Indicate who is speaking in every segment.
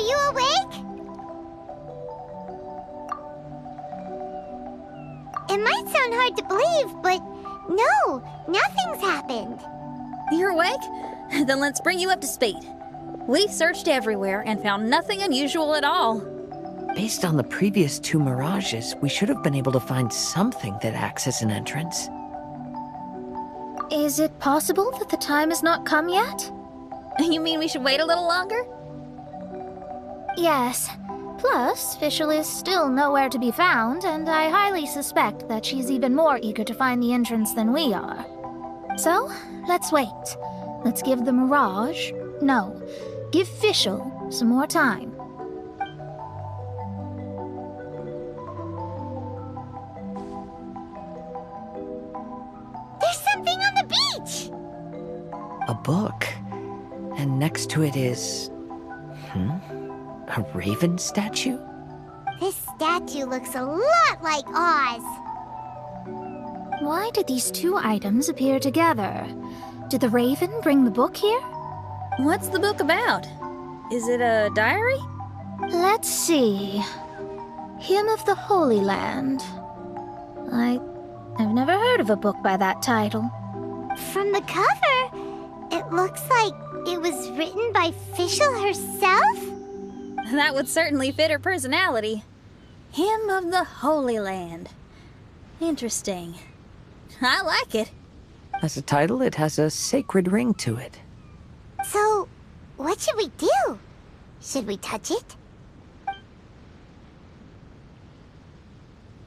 Speaker 1: you awake? It might sound hard to believe, but no, nothing's happened.
Speaker 2: You're awake? Then let's bring you up to speed. We searched everywhere and found nothing unusual at all.
Speaker 3: Based on the previous 2 Mirages, we should have been able to find something that acts as an entrance.
Speaker 4: Is it possible that the time has not come yet?
Speaker 2: You mean we should wait a little longer?
Speaker 4: Yes. Plus, Fischl is still nowhere to be found, and I highly suspect that she's even more eager to find the entrance than we are. So, let's wait. Let's give the Mirage... No, give Fischl some more time.
Speaker 1: There's something on the beach!
Speaker 3: A book. And next to it is... a raven statue?
Speaker 1: This statue looks a lot like Oz.
Speaker 4: Why did these 2 items appear together? Did the raven bring the book here?
Speaker 2: What's the book about? Is it a diary?
Speaker 4: Let's see. Hymn of the Holy Land. I've never heard of a book by that title.
Speaker 1: From the cover, it looks like it was written by Fischl herself?
Speaker 2: That would certainly fit her personality. Hymn of the Holy Land. Interesting. I like it.
Speaker 3: As a title, it has a sacred ring to it.
Speaker 1: So, what should we do? Should we touch it?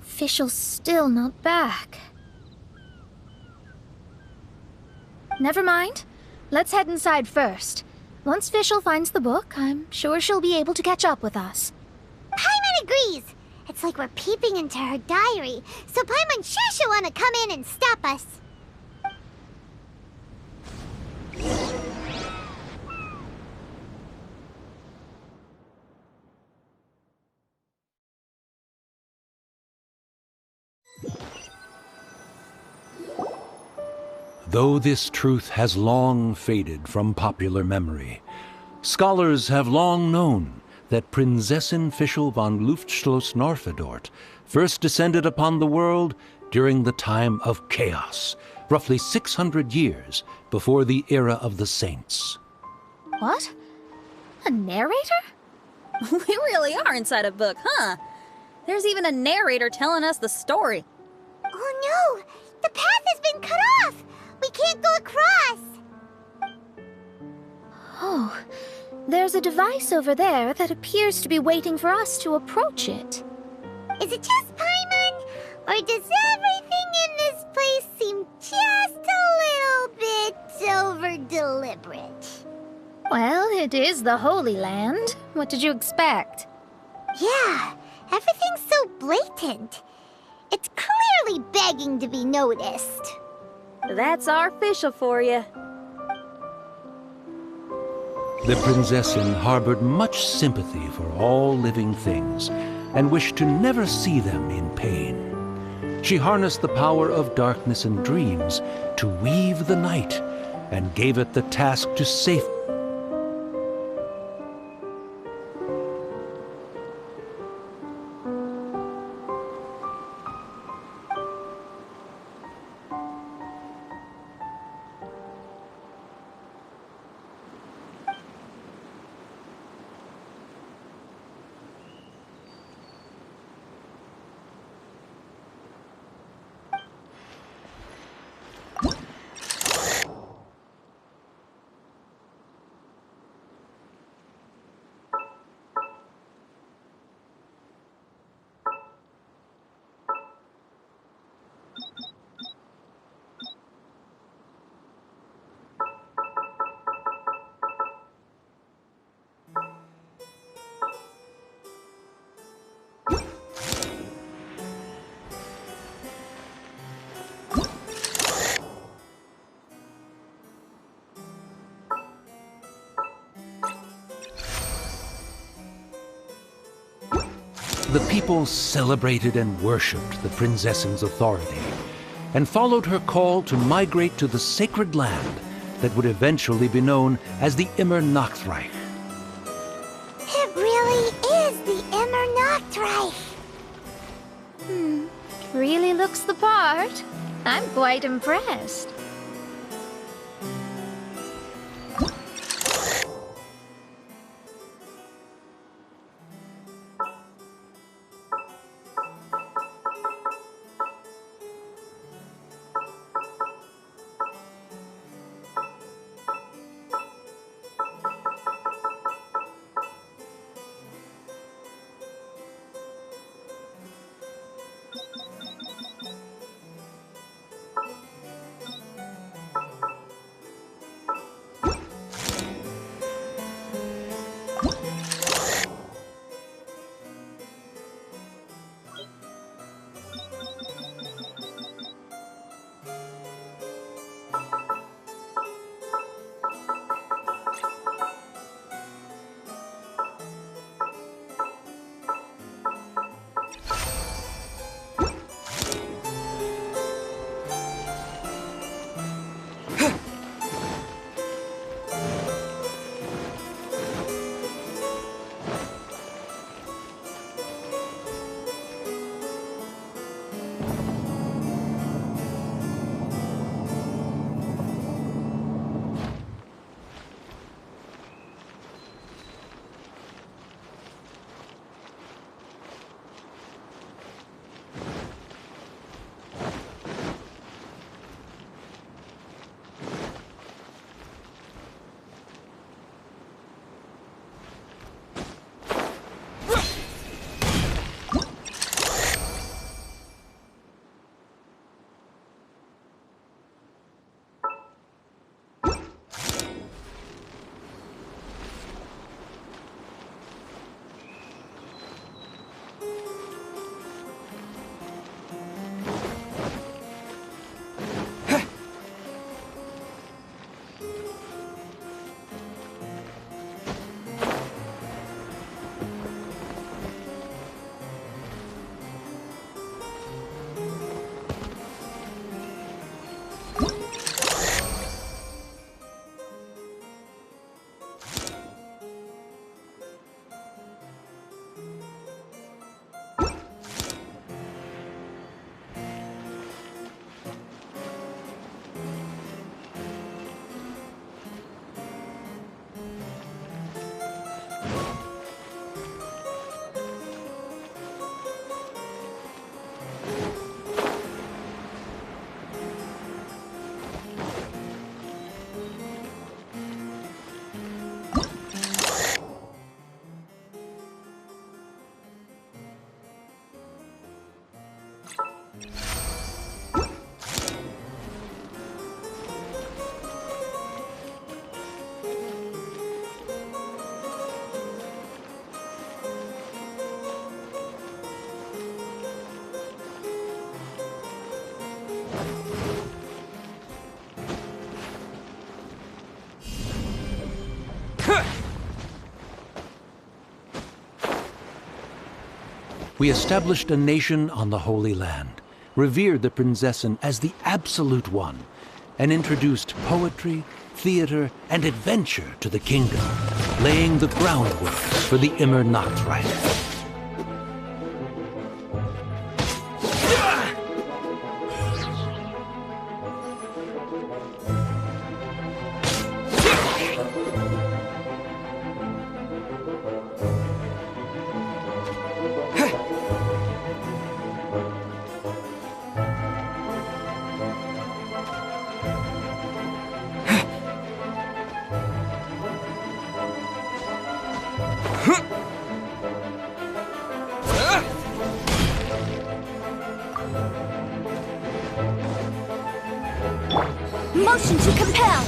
Speaker 4: Fischl's still not back. Never mind. Let's head inside first. Once Fischl finds the book, I'm sure she'll be able to catch up with us.
Speaker 1: Paimon agrees! It's like we're peeping into her diary, so Paimon's sure she'll want to come in and stop us.
Speaker 5: Though this truth has long faded from popular memory, scholars have long known that Prinzessin Fischl von Luftschloss Norfedort first descended upon the world during the time of chaos, roughly 600 years before the era of the saints.
Speaker 4: What? A narrator?
Speaker 2: We really are inside a book, huh? There's even a narrator telling us the story.
Speaker 1: Oh no! The path has been cut off! We can't go across!
Speaker 4: Oh, there's a device over there that appears to be waiting for us to approach it.
Speaker 1: Is it just Paimon? Or does everything in this place seem just a little bit over-deliberate?
Speaker 4: Well, it is the Holy Land. What did you expect?
Speaker 1: Yeah, everything's so blatant. It's clearly begging to be noticed.
Speaker 2: That's our Fischl for you.
Speaker 5: The Prinzessin harbored much sympathy for all living things and wished to never see them in pain. She harnessed the power of darkness and dreams to weave the night and gave it the task to safeguard. The people celebrated and worshipped the Prinzessin's authority and followed her call to migrate to the sacred land that would eventually be known as the Immernachtreich.
Speaker 1: It really Immernachtreich.
Speaker 4: Really looks the part. I'm quite impressed.
Speaker 5: We established a nation on the Holy Land, revered the Prinzessin as the absolute one, and introduced poetry, theater, and adventure to the kingdom, laying the groundwork for the Immernachtreich.
Speaker 2: Motion to compel!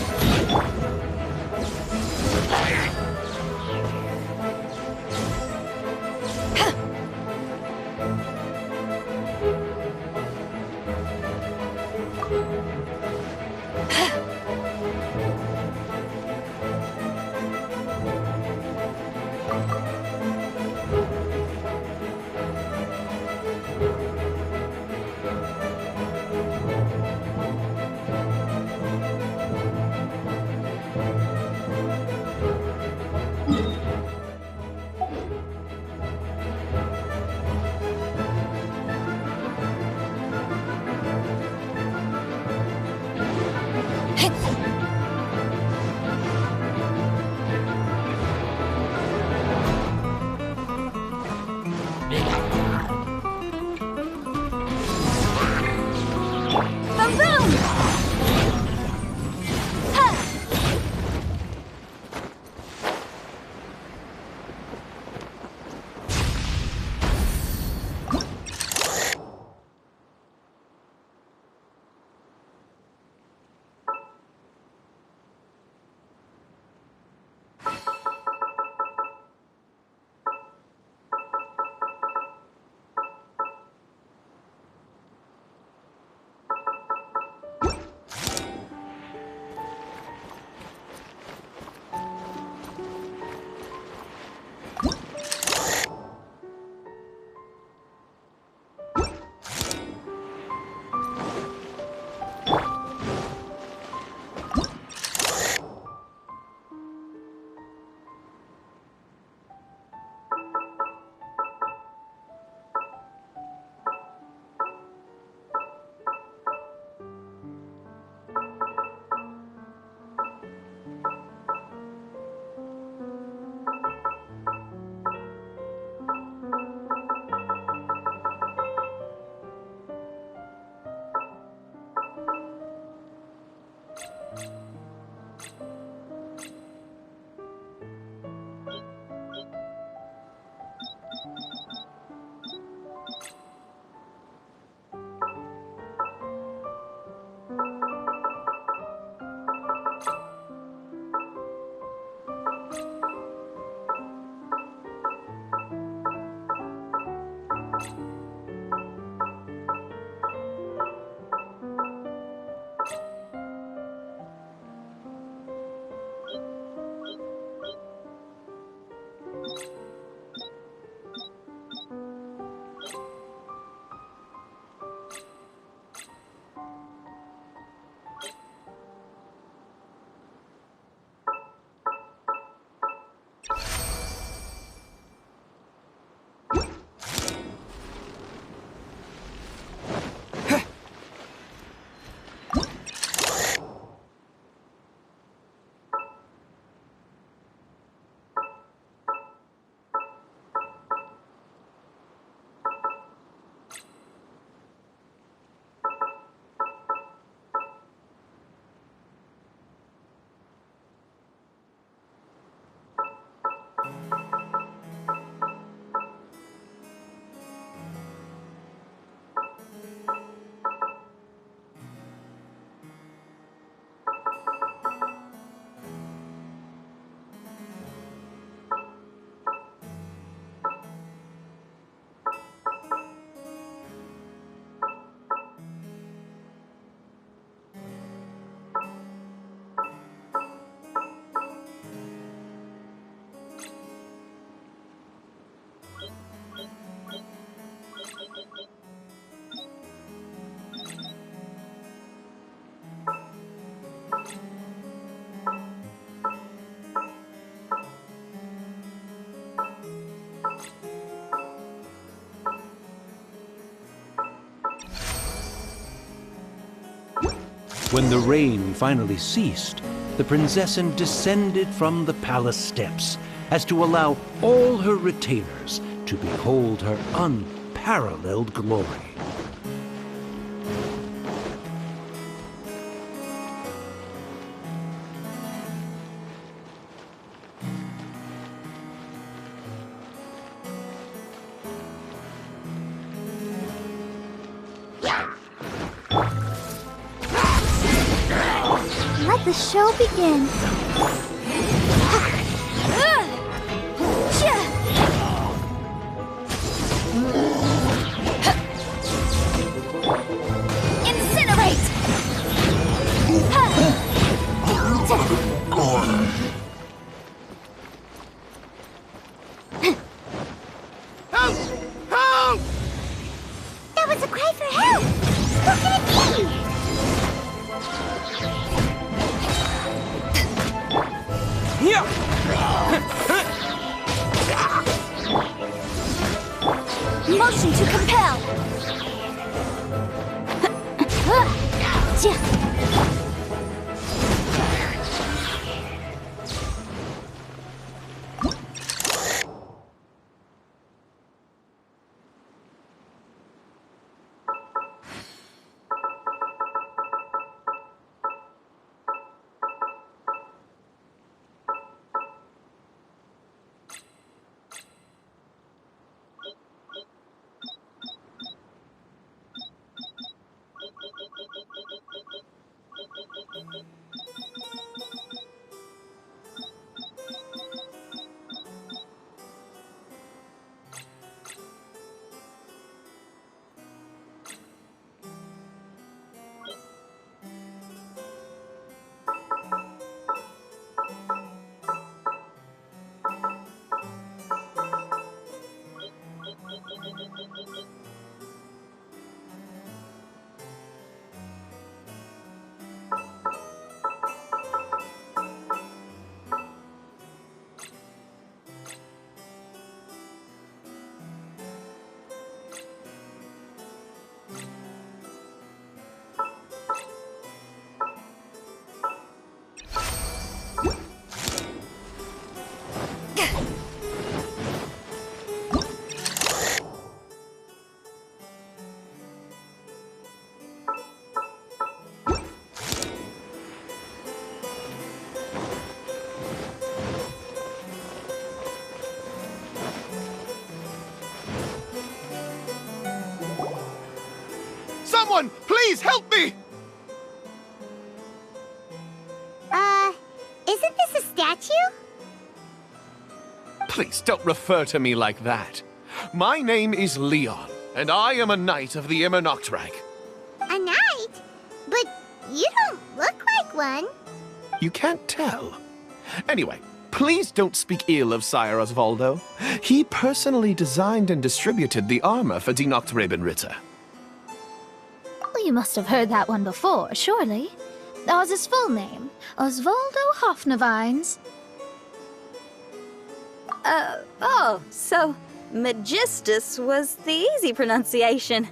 Speaker 5: When the rain finally ceased, the Prinzessin descended from the palace steps as to allow all her retainers to behold her unparalleled glory.
Speaker 1: Let the show begin.
Speaker 4: Incinerate!
Speaker 6: Help! Help!
Speaker 1: That was a cry for help! Who can it be?
Speaker 4: Motion to compel!
Speaker 6: Someone, please help me!
Speaker 1: Isn't this a statue?
Speaker 6: Please don't refer to me like that. My name is Leon, and I am a knight of the Immernachtreich.
Speaker 1: A knight? But you don't look like one.
Speaker 6: You can't tell. Anyway, please don't speak ill of Sire Osvaldo. He personally designed and distributed the armor for Die Nachtrebenritter.
Speaker 4: Well, you must have heard that one before, surely. That was his full name, Osvaldo Hofnevines.
Speaker 2: Oh, so Magistus was the easy pronunciation.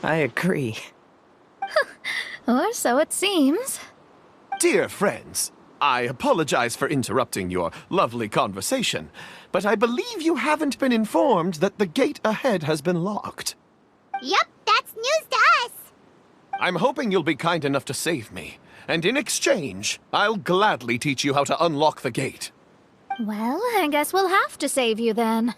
Speaker 3: I agree.
Speaker 4: Or so it seems.
Speaker 6: Dear friends, I apologize for interrupting your lovely conversation, but I believe you haven't been informed that the gate ahead has been locked.
Speaker 1: Yup, that's news to us.
Speaker 6: I'm hoping you'll be kind enough to save me, and in exchange, I'll gladly teach you how to unlock the gate.
Speaker 4: Well, I guess we'll have to save you then.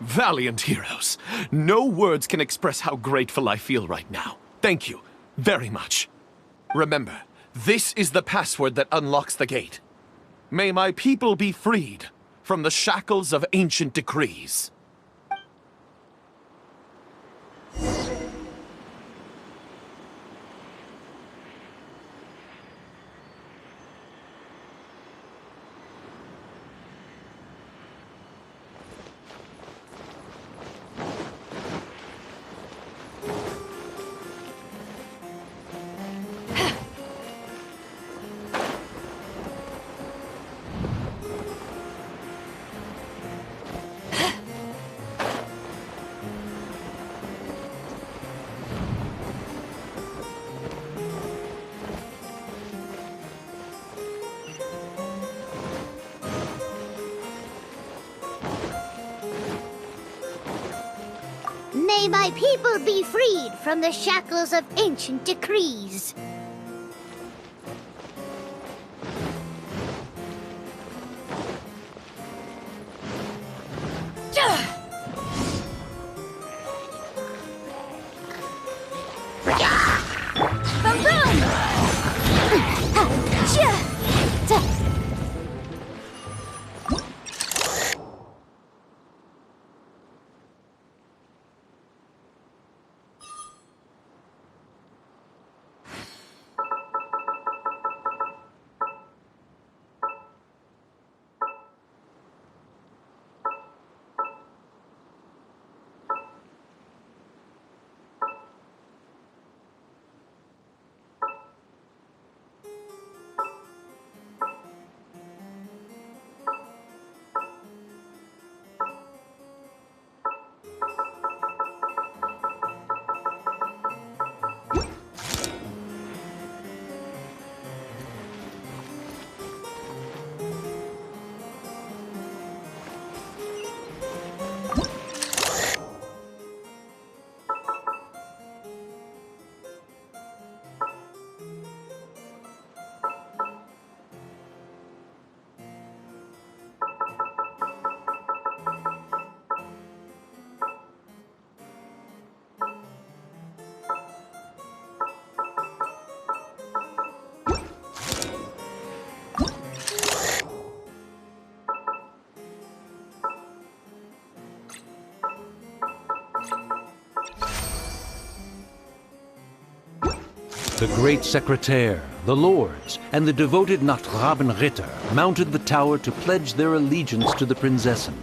Speaker 6: Valiant heroes. No words can express how grateful I feel right now. Thank you very much. Remember, this is the password that unlocks the gate. May my people be freed from the shackles of ancient decrees.
Speaker 1: May my people be freed from the shackles of ancient decrees.
Speaker 5: The great secretaire, the lords, and the devoted Nachtrabenritter mounted the tower to pledge their allegiance to the Prinzessin,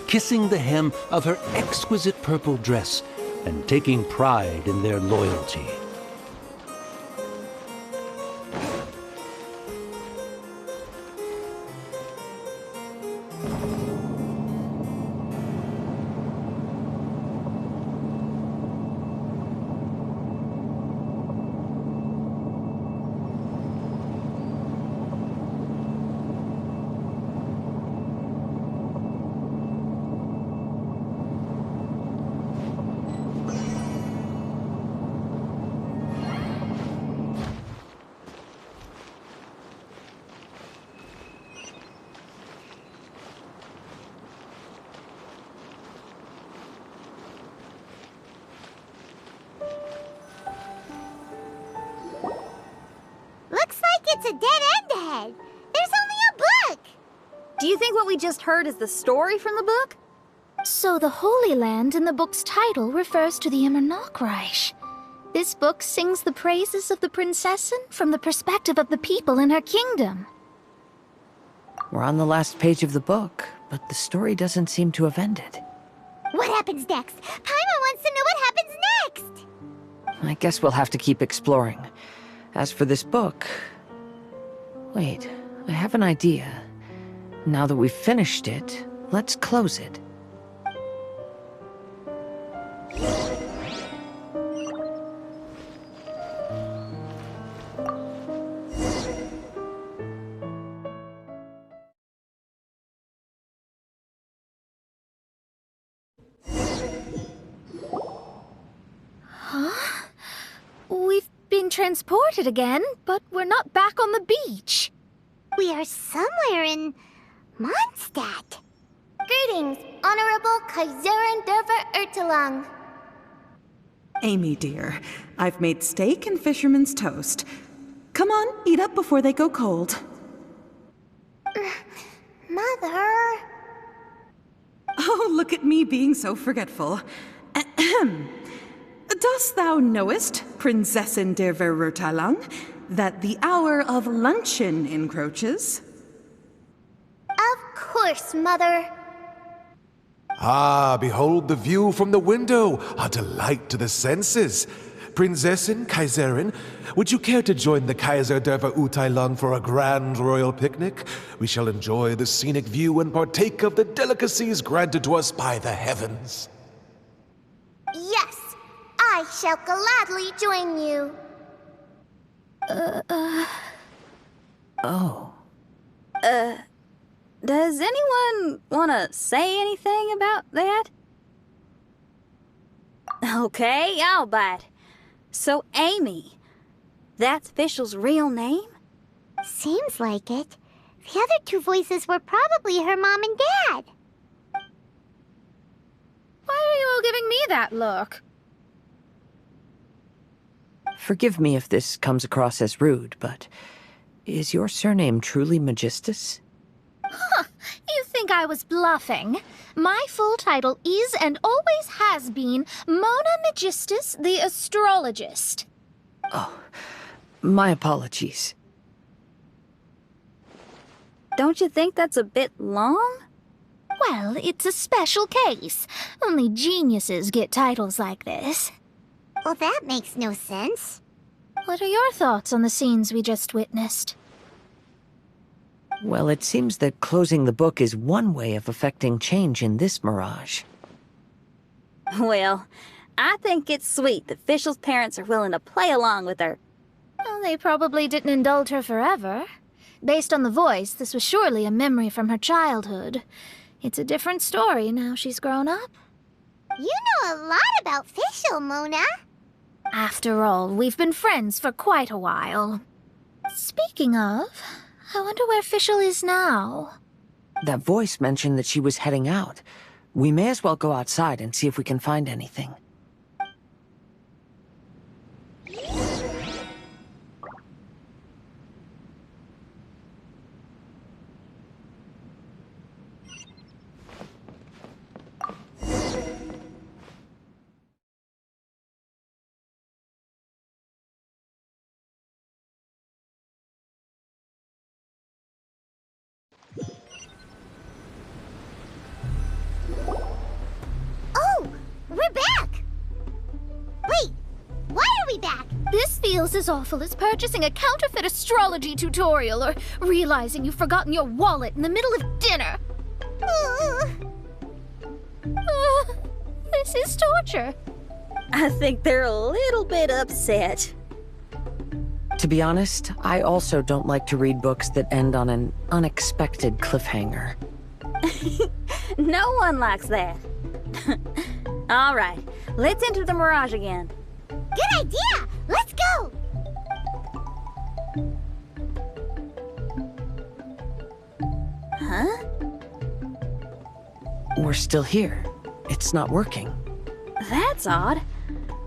Speaker 5: kissing the hem of her exquisite purple dress and taking pride in their loyalty.
Speaker 1: Looks like it's a dead end ahead. There's only a book.
Speaker 2: Do you think what we just heard is the story from the book?
Speaker 4: So the Holy Land in the book's title refers to the Immernachtreich. This book sings the praises of the Prinzessin from the perspective of the people in her kingdom.
Speaker 3: We're on the last page of the book, but the story doesn't seem to have ended.
Speaker 1: What happens next? Paimon wants to know what happens next.
Speaker 3: I guess we'll have to keep exploring. As for this book... Wait, I have an idea. Now that we've finished it, let's close it.
Speaker 4: We've been transported again, but we're not back on the beach.
Speaker 1: We are somewhere in Mondstadt. Greetings, Honorable Kaiserin Derver Ertelang.
Speaker 7: Amy, dear, I've made steak and fisherman's toast. Come on, eat up before they go cold.
Speaker 1: Mother...
Speaker 7: Oh, look at me being so forgetful. Ahem. Dost thou knowest, Prinzessin der Verurteilung, that the hour of luncheon encroaches?
Speaker 1: Of course, Mother.
Speaker 8: Ah, behold the view from the window, a delight to the senses. Prinzessin, Kaiserin, would you care to join the Kaiser der Verurteilung for a grand royal picnic? We shall enjoy the scenic view and partake of the delicacies granted to us by the heavens.
Speaker 1: Yes, I shall gladly join you.
Speaker 3: Oh.
Speaker 2: Does anyone want to say anything about that? Okay, I'll bite. So, Amy, that's Fischl's real name?
Speaker 1: Seems like it. The other two voices were probably her mom and dad.
Speaker 4: Why are you all giving me that look?
Speaker 3: Forgive me if this comes across as rude, but is your surname truly Magistus?
Speaker 4: You think I was bluffing? My full title is and always has been Mona Magistus the Astrologist.
Speaker 3: Oh, my apologies.
Speaker 2: Don't you think that's a bit long?
Speaker 4: Well, it's a special case. Only geniuses get titles like this.
Speaker 1: Well, that makes no sense.
Speaker 4: What are your thoughts on the scenes we just witnessed?
Speaker 3: Well, it seems that closing the book is one way of effecting change in this Mirage.
Speaker 2: Well, I think it's sweet that Fischl's parents are willing to play along with her.
Speaker 4: Well, they probably didn't indulge her forever. Based on the voice, this was surely a memory from her childhood. It's a different story now she's grown up.
Speaker 1: You know a lot about Fischl, Mona.
Speaker 4: After all, we've been friends for quite a while. Speaking of, I wonder where Fischl is now.
Speaker 3: That voice mentioned that she was heading out. We may as well go outside and see if we can find anything.
Speaker 1: Oh, we're back! Wait, why are we back?
Speaker 4: This feels as awful as purchasing a counterfeit astrology tutorial or realizing you've forgotten your wallet in the middle of dinner. This is torture.
Speaker 2: I think they're a little bit upset.
Speaker 3: To be honest, I also don't like to read books that end on an unexpected cliffhanger.
Speaker 2: No one likes that. All right, let's enter the Mirage again.
Speaker 1: Good idea! Let's go!
Speaker 2: Huh?
Speaker 3: We're still here. It's not working.
Speaker 2: That's odd.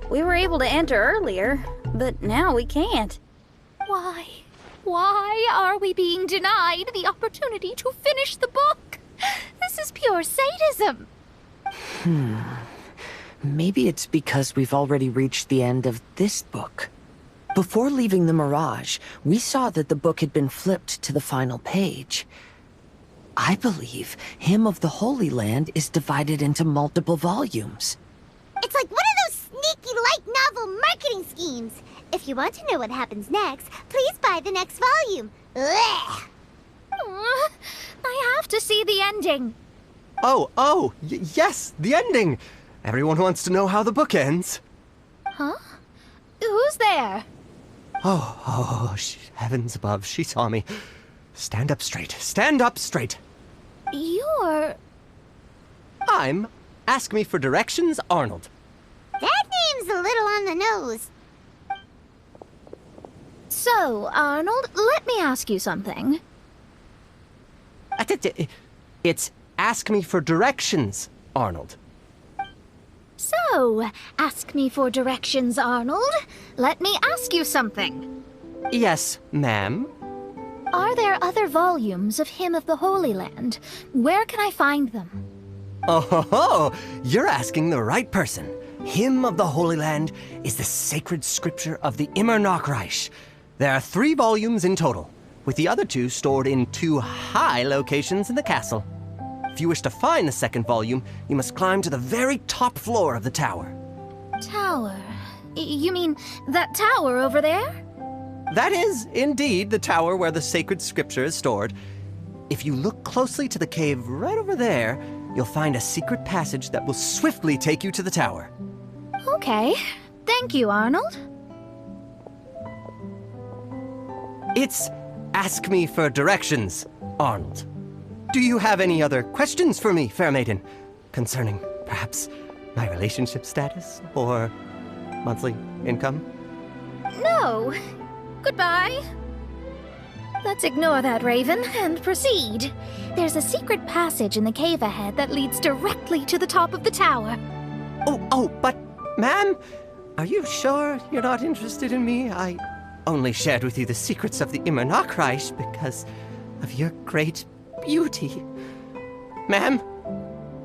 Speaker 2: We were able to enter earlier, but now we can't.
Speaker 4: Why? Why are we being denied the opportunity to finish the book? This is pure sadism.
Speaker 3: Maybe it's because we've already reached the end of this book. Before leaving the Mirage, we saw that the book had been flipped to the final page. I believe Hymn of the Holy Land is divided into multiple volumes.
Speaker 1: It's like one of those sneaky light novel marketing schemes. If you want to know what happens next, please buy the next volume. Ugh.
Speaker 4: I have to see the ending.
Speaker 9: Yes, the ending! Everyone wants to know how the book ends.
Speaker 4: Huh? Who's there?
Speaker 9: Heavens above, she saw me. Stand up straight, stand up straight.
Speaker 4: You're...
Speaker 9: I'm Ask Me for Directions, Arnold.
Speaker 1: That name's a little on the nose.
Speaker 4: So, Arnold, let me ask you something.
Speaker 9: It's ask me for directions, Arnold.
Speaker 4: So, ask me for directions, Arnold. Let me ask you something.
Speaker 9: Yes, ma'am.
Speaker 4: Are there other volumes of Hymn of the Holy Land? Where can I find them?
Speaker 9: Oh, ho, ho. You're asking the right person. Hymn of the Holy Land is the sacred scripture of the Immernachtreich. There are 3 volumes in total, with the other 2 stored in 2 high locations in the castle. If you wish to find the second volume, you must climb to the very top floor of the tower.
Speaker 4: Tower? You mean that tower over there?
Speaker 9: That is, indeed, the tower where the sacred scripture is stored. If you look closely to the cave right over there, you'll find a secret passage that will swiftly take you to the tower.
Speaker 4: Okay. Thank you, Arnold.
Speaker 9: It's ask me for directions, Arnold. Do you have any other questions for me, fair maiden? Concerning, perhaps, my relationship status or monthly income?
Speaker 4: No. Goodbye. Let's ignore that, Raven, and proceed. There's a secret passage in the cave ahead that leads directly to the top of the tower.
Speaker 9: But, ma'am, are you sure you're not interested in me? I only shared with you the secrets of the Immernachtreich because of your great beauty. Ma'am,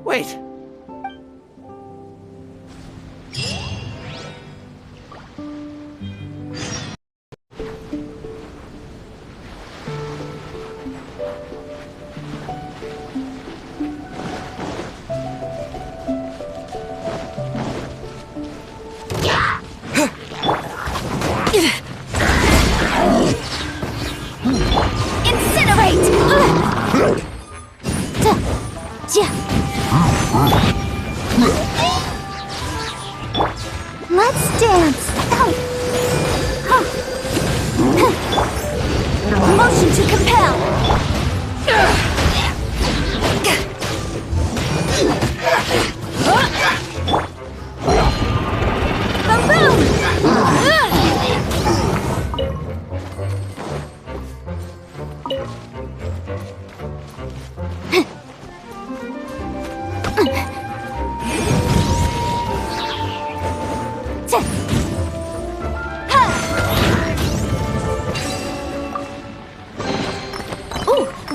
Speaker 9: wait.
Speaker 1: Let's dance. Motion to compel.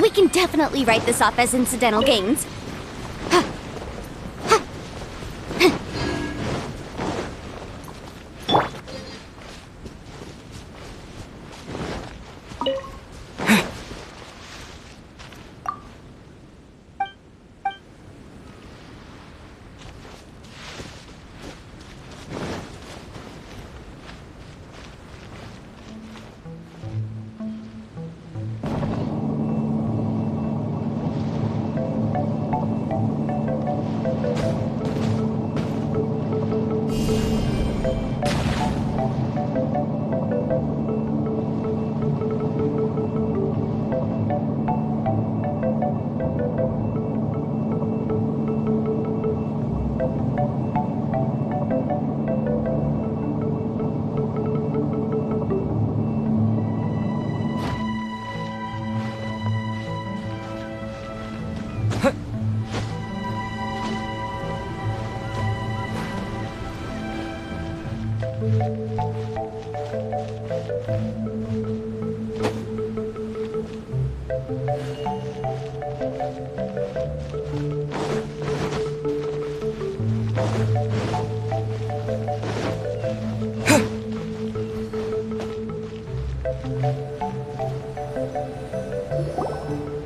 Speaker 1: We can definitely write this off as incidental gains.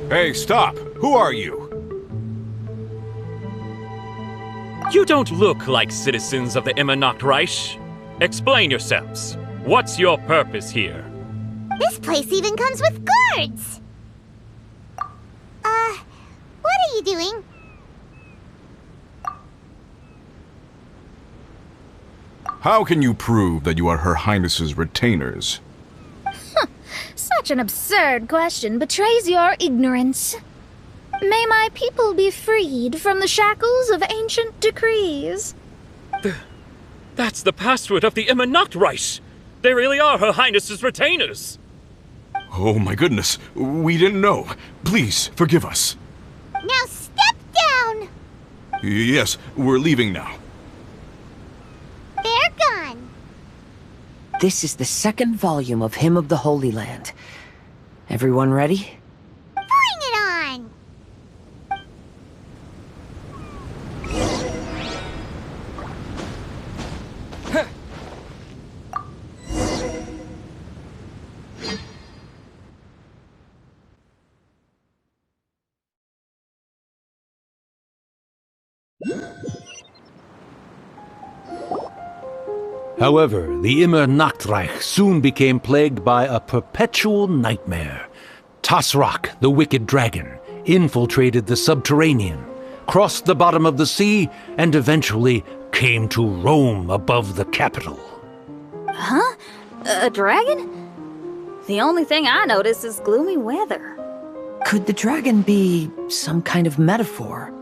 Speaker 10: Hey, stop! Who are you?
Speaker 11: You don't look like citizens of the Immernachtreich. Explain yourselves. What's your purpose here?
Speaker 1: This place even comes with guards! What are you doing?
Speaker 10: How can you prove that you are Her Highness's retainers?
Speaker 4: Such an absurd question betrays your ignorance. May my people be freed from the shackles of ancient decrees.
Speaker 11: That's the password of the Immernachtreich! They really are Her Highness's retainers!
Speaker 10: Oh my goodness, we didn't know. Please, forgive us.
Speaker 1: Now step down.
Speaker 10: Yes, we're leaving now.
Speaker 1: They're gone.
Speaker 3: This is the second volume of Hymn of the Holy Land. Everyone ready?
Speaker 1: Bring it on.
Speaker 5: However, the Immernachtreich soon became plagued by a perpetual nightmare. Tasrak, the wicked dragon, infiltrated the subterranean, crossed the bottom of the sea, and eventually came to roam above the capital.
Speaker 2: Huh? A dragon? The only thing I notice is gloomy weather.
Speaker 3: Could the dragon be some kind of metaphor?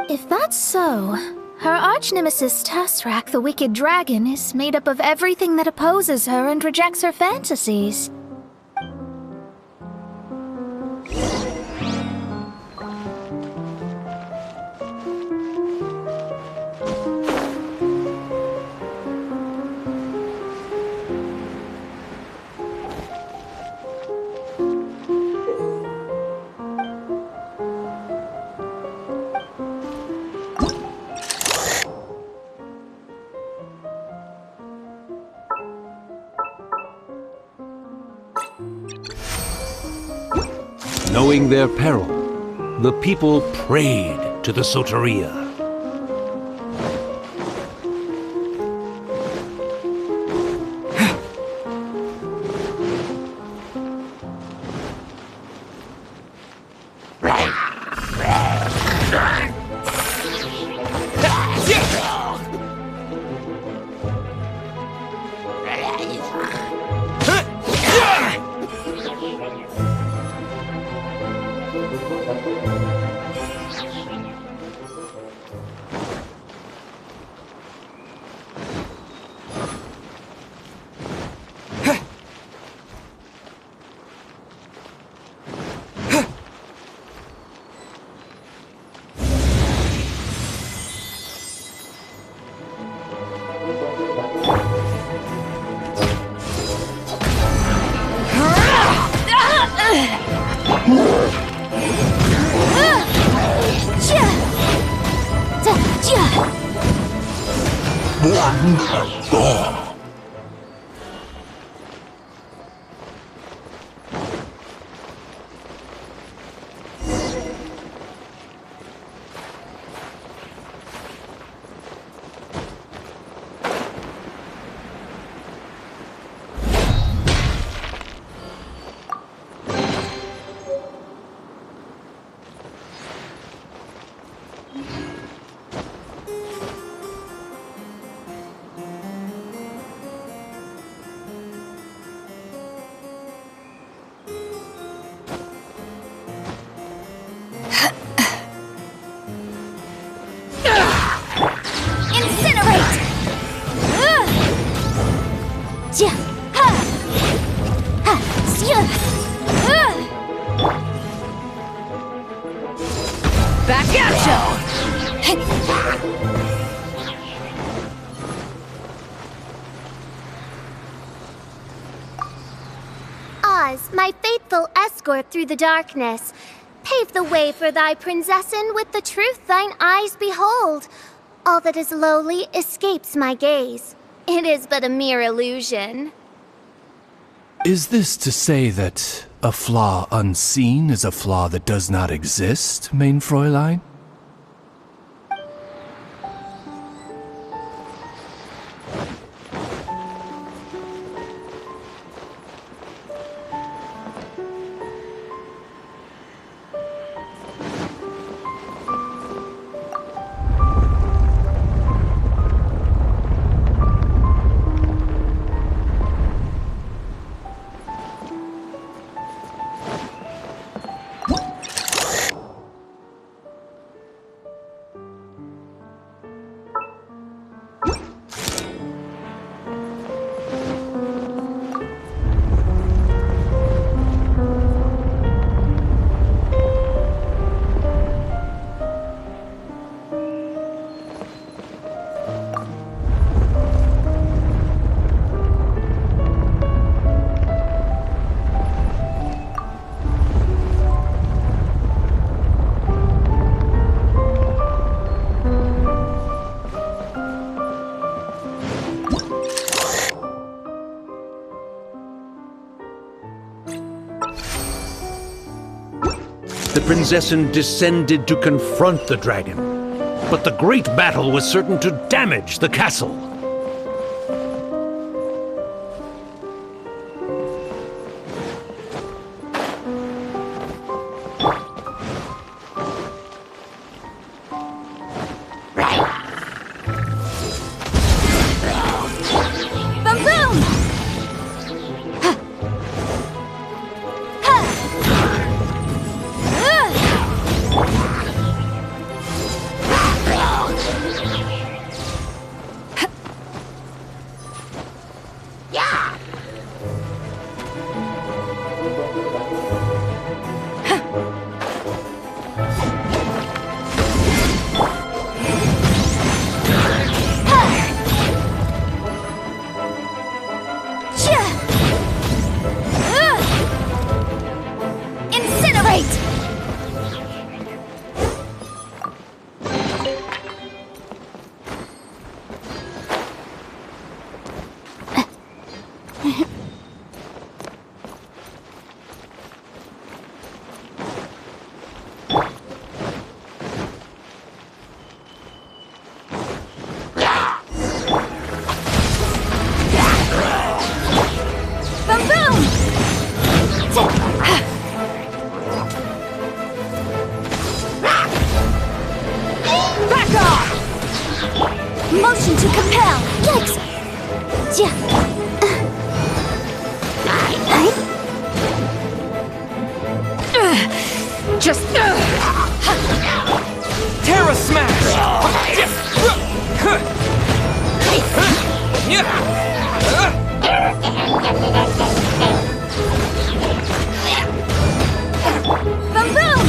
Speaker 4: If that's so, her arch-nemesis Tasrak, the wicked dragon, is made up of everything that opposes her and rejects her fantasies.
Speaker 5: Knowing their peril, the people prayed to the Soteria.
Speaker 1: My faithful escort through the darkness, pave the way for thy princessen with the truth thine eyes behold. All that is lowly escapes my gaze. It is but a mere illusion.
Speaker 12: Is this to say that a flaw unseen is a flaw that does not exist, mein Fräulein?
Speaker 5: the Prinzessin descended to confront the dragon. But the great battle was certain to damage the castle.
Speaker 1: Motion to compel. Yikes!
Speaker 9: Just Terra Smash!
Speaker 1: Boom boom!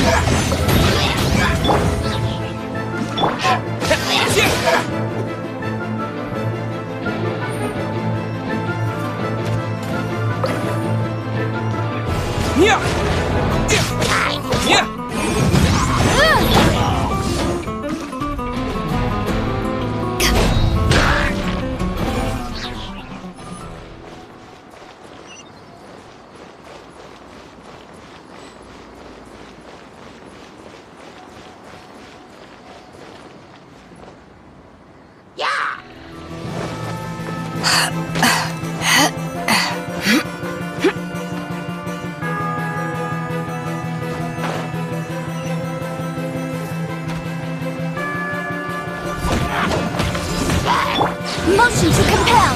Speaker 1: Motion to compel.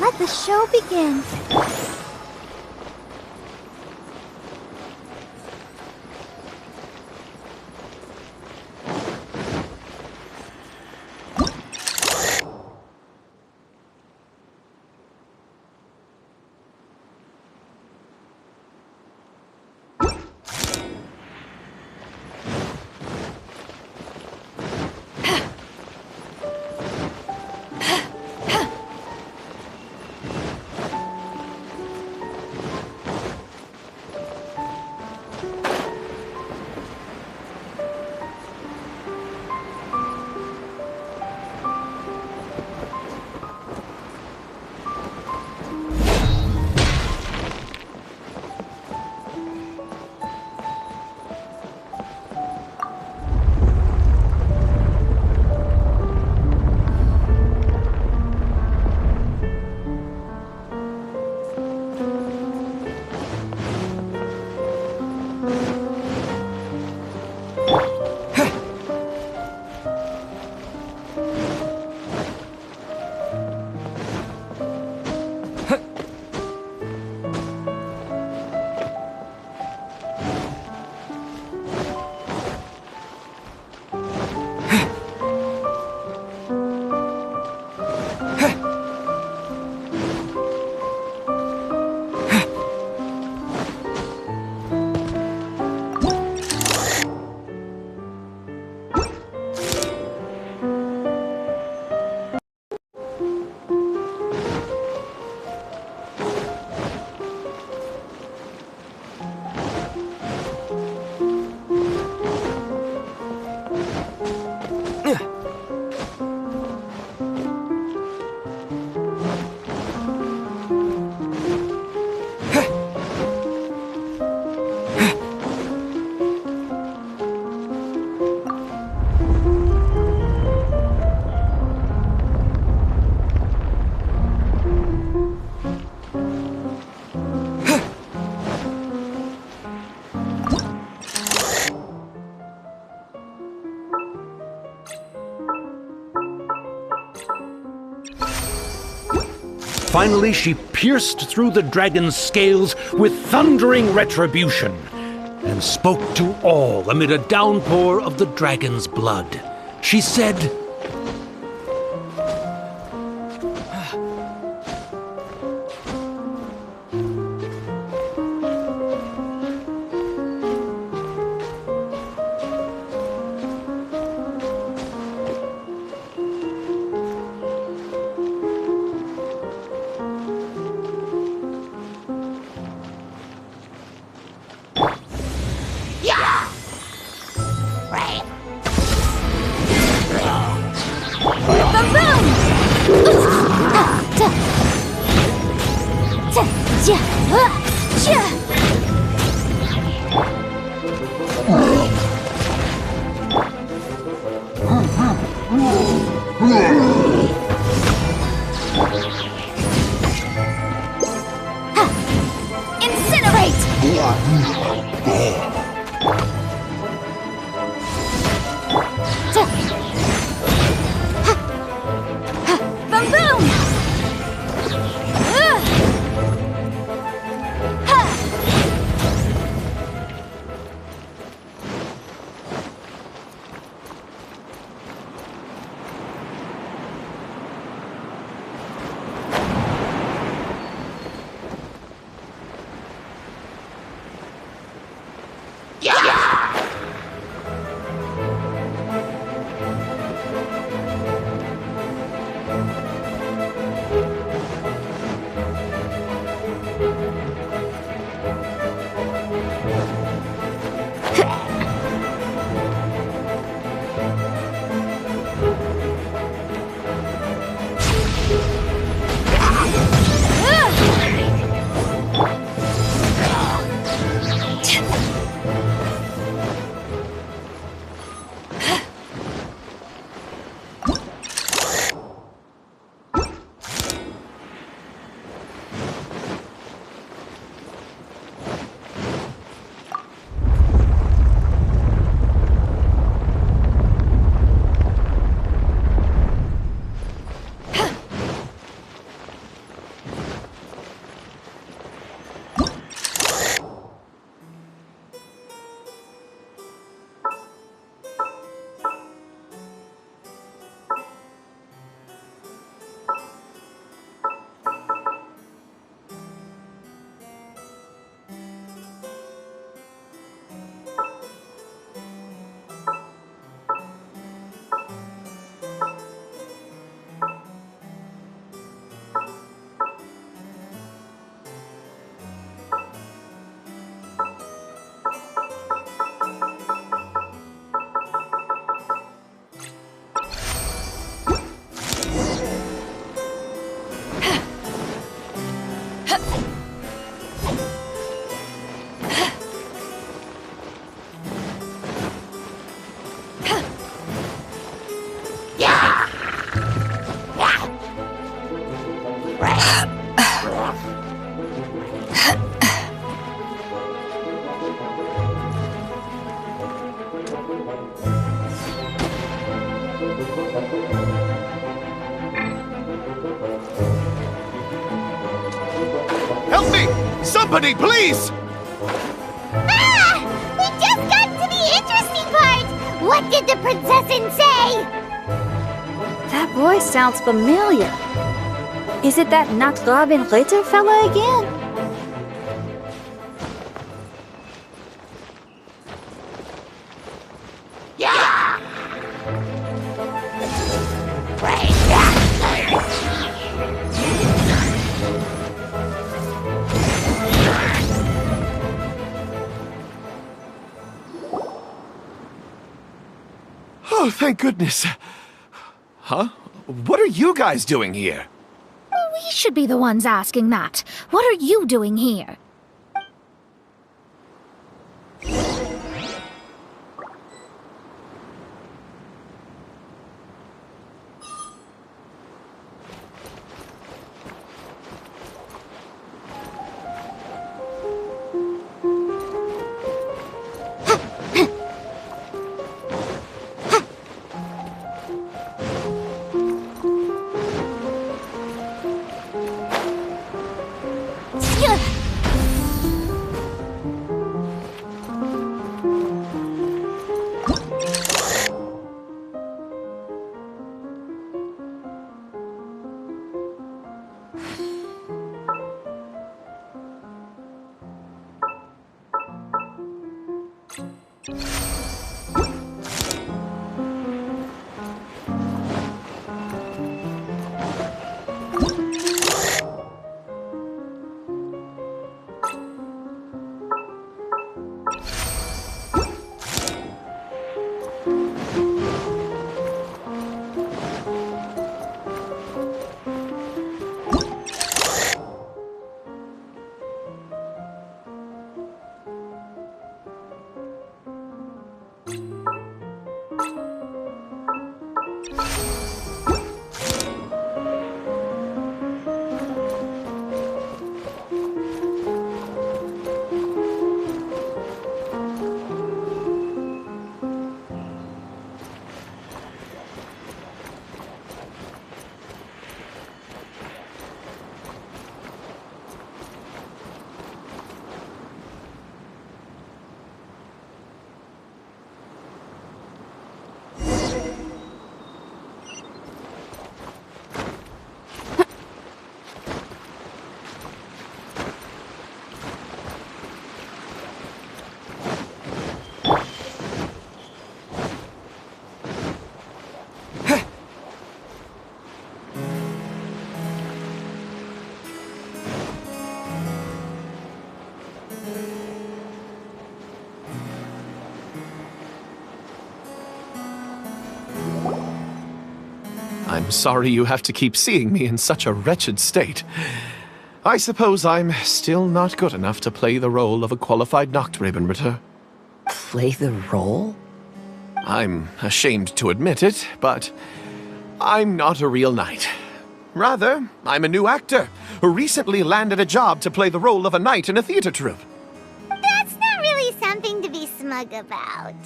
Speaker 1: Let the show begin.
Speaker 5: Finally, she pierced through the dragon's scales with thundering retribution, and spoke to all amid a downpour of the dragon's blood. She said,
Speaker 6: Help me! Somebody, please!
Speaker 1: Ah! We just got to the interesting part! What did the princessin say?
Speaker 2: That voice sounds familiar. Is it that Not Robin Ritter fella again?
Speaker 6: Oh, thank goodness. Huh? What are you guys doing here?
Speaker 4: We should be the ones asking that. What are you doing here?
Speaker 6: I'm sorry you have to keep seeing me in such a wretched state. I suppose I'm still not good enough to play the role of a qualified Nachtrebenritter.
Speaker 3: Play the role?
Speaker 6: I'm ashamed to admit it, but I'm not a real knight. Rather, I'm a new actor who recently landed a job to play the role of a knight in a theater troupe.
Speaker 1: That's not really something to be smug about.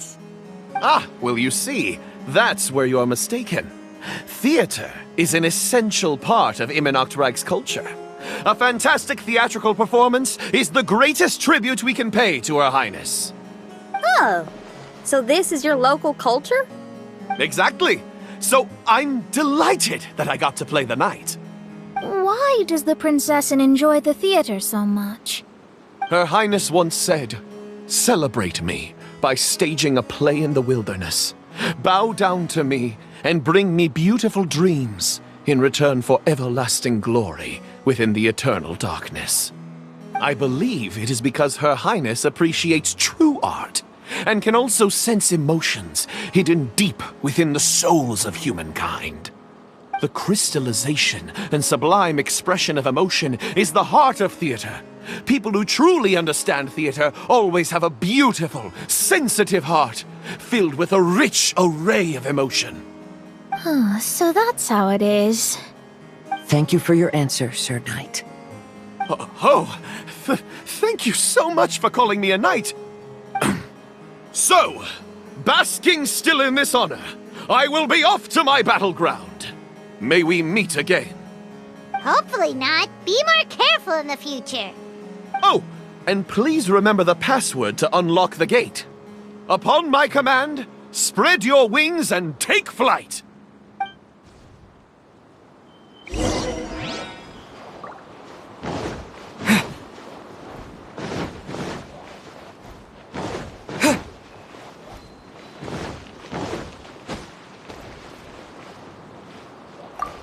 Speaker 6: Ah, well, you see, that's where you're mistaken. Theater is an essential part of Immernachtreich's culture. A fantastic theatrical performance is the greatest tribute we can pay to Her Highness.
Speaker 2: Oh, so this is your local culture?
Speaker 6: Exactly. So I'm delighted that I got to play the knight.
Speaker 4: Why does the Prinzessin enjoy the theater so much?
Speaker 6: Her Highness once said, "Celebrate me by staging a play in the wilderness. Bow down to me and bring me beautiful dreams in return for everlasting glory within the eternal darkness." I believe it is because Her Highness appreciates true art and can also sense emotions hidden deep within the souls of humankind. The crystallization and sublime expression of emotion is the heart of theater. People who truly understand theater always have a beautiful, sensitive heart, filled with a rich array of emotion.
Speaker 4: So that's how it is.
Speaker 3: Thank you for your answer, Sir Knight.
Speaker 6: Thank you so much for calling me a knight. So, basking still in this honor, I will be off to my battleground. May we meet again.
Speaker 1: Hopefully not. Be more careful in the future.
Speaker 6: Oh, and please remember the password to unlock the gate. Upon my command, spread your wings and take flight.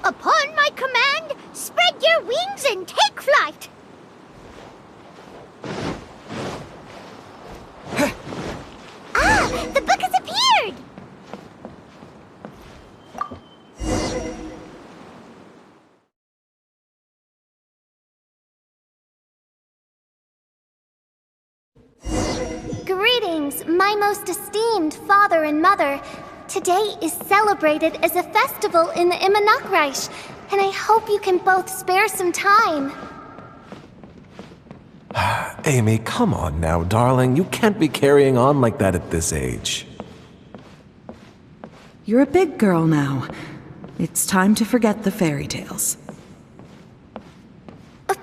Speaker 1: Upon my command, spread your wings and take flight. The book has appeared! Greetings, my most esteemed father and mother. Today is celebrated as a festival in the Immernachtreich, and I hope you can both spare some time.
Speaker 8: Amy, come on now, darling. You can't be carrying on like that at this age.
Speaker 7: You're a big girl now. It's time to forget the fairy tales.
Speaker 1: But...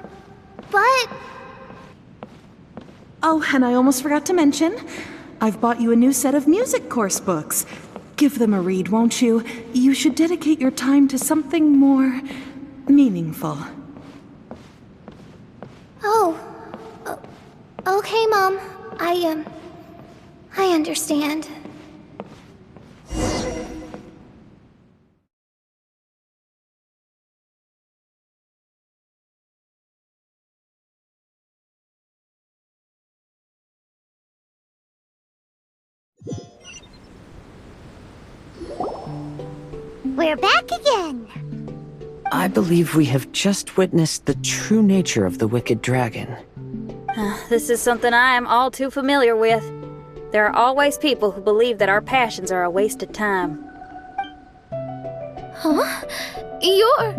Speaker 7: Oh, and I almost forgot to mention, I've bought you a new set of music course books. Give them a read, won't you? You should dedicate your time to something more meaningful.
Speaker 1: Oh. Okay, Mom. I understand. We're back again.
Speaker 3: I believe we have just witnessed the true nature of the wicked dragon.
Speaker 2: This is something I am all too familiar with. There are always people who believe that our passions are a waste of time.
Speaker 4: Huh? You're...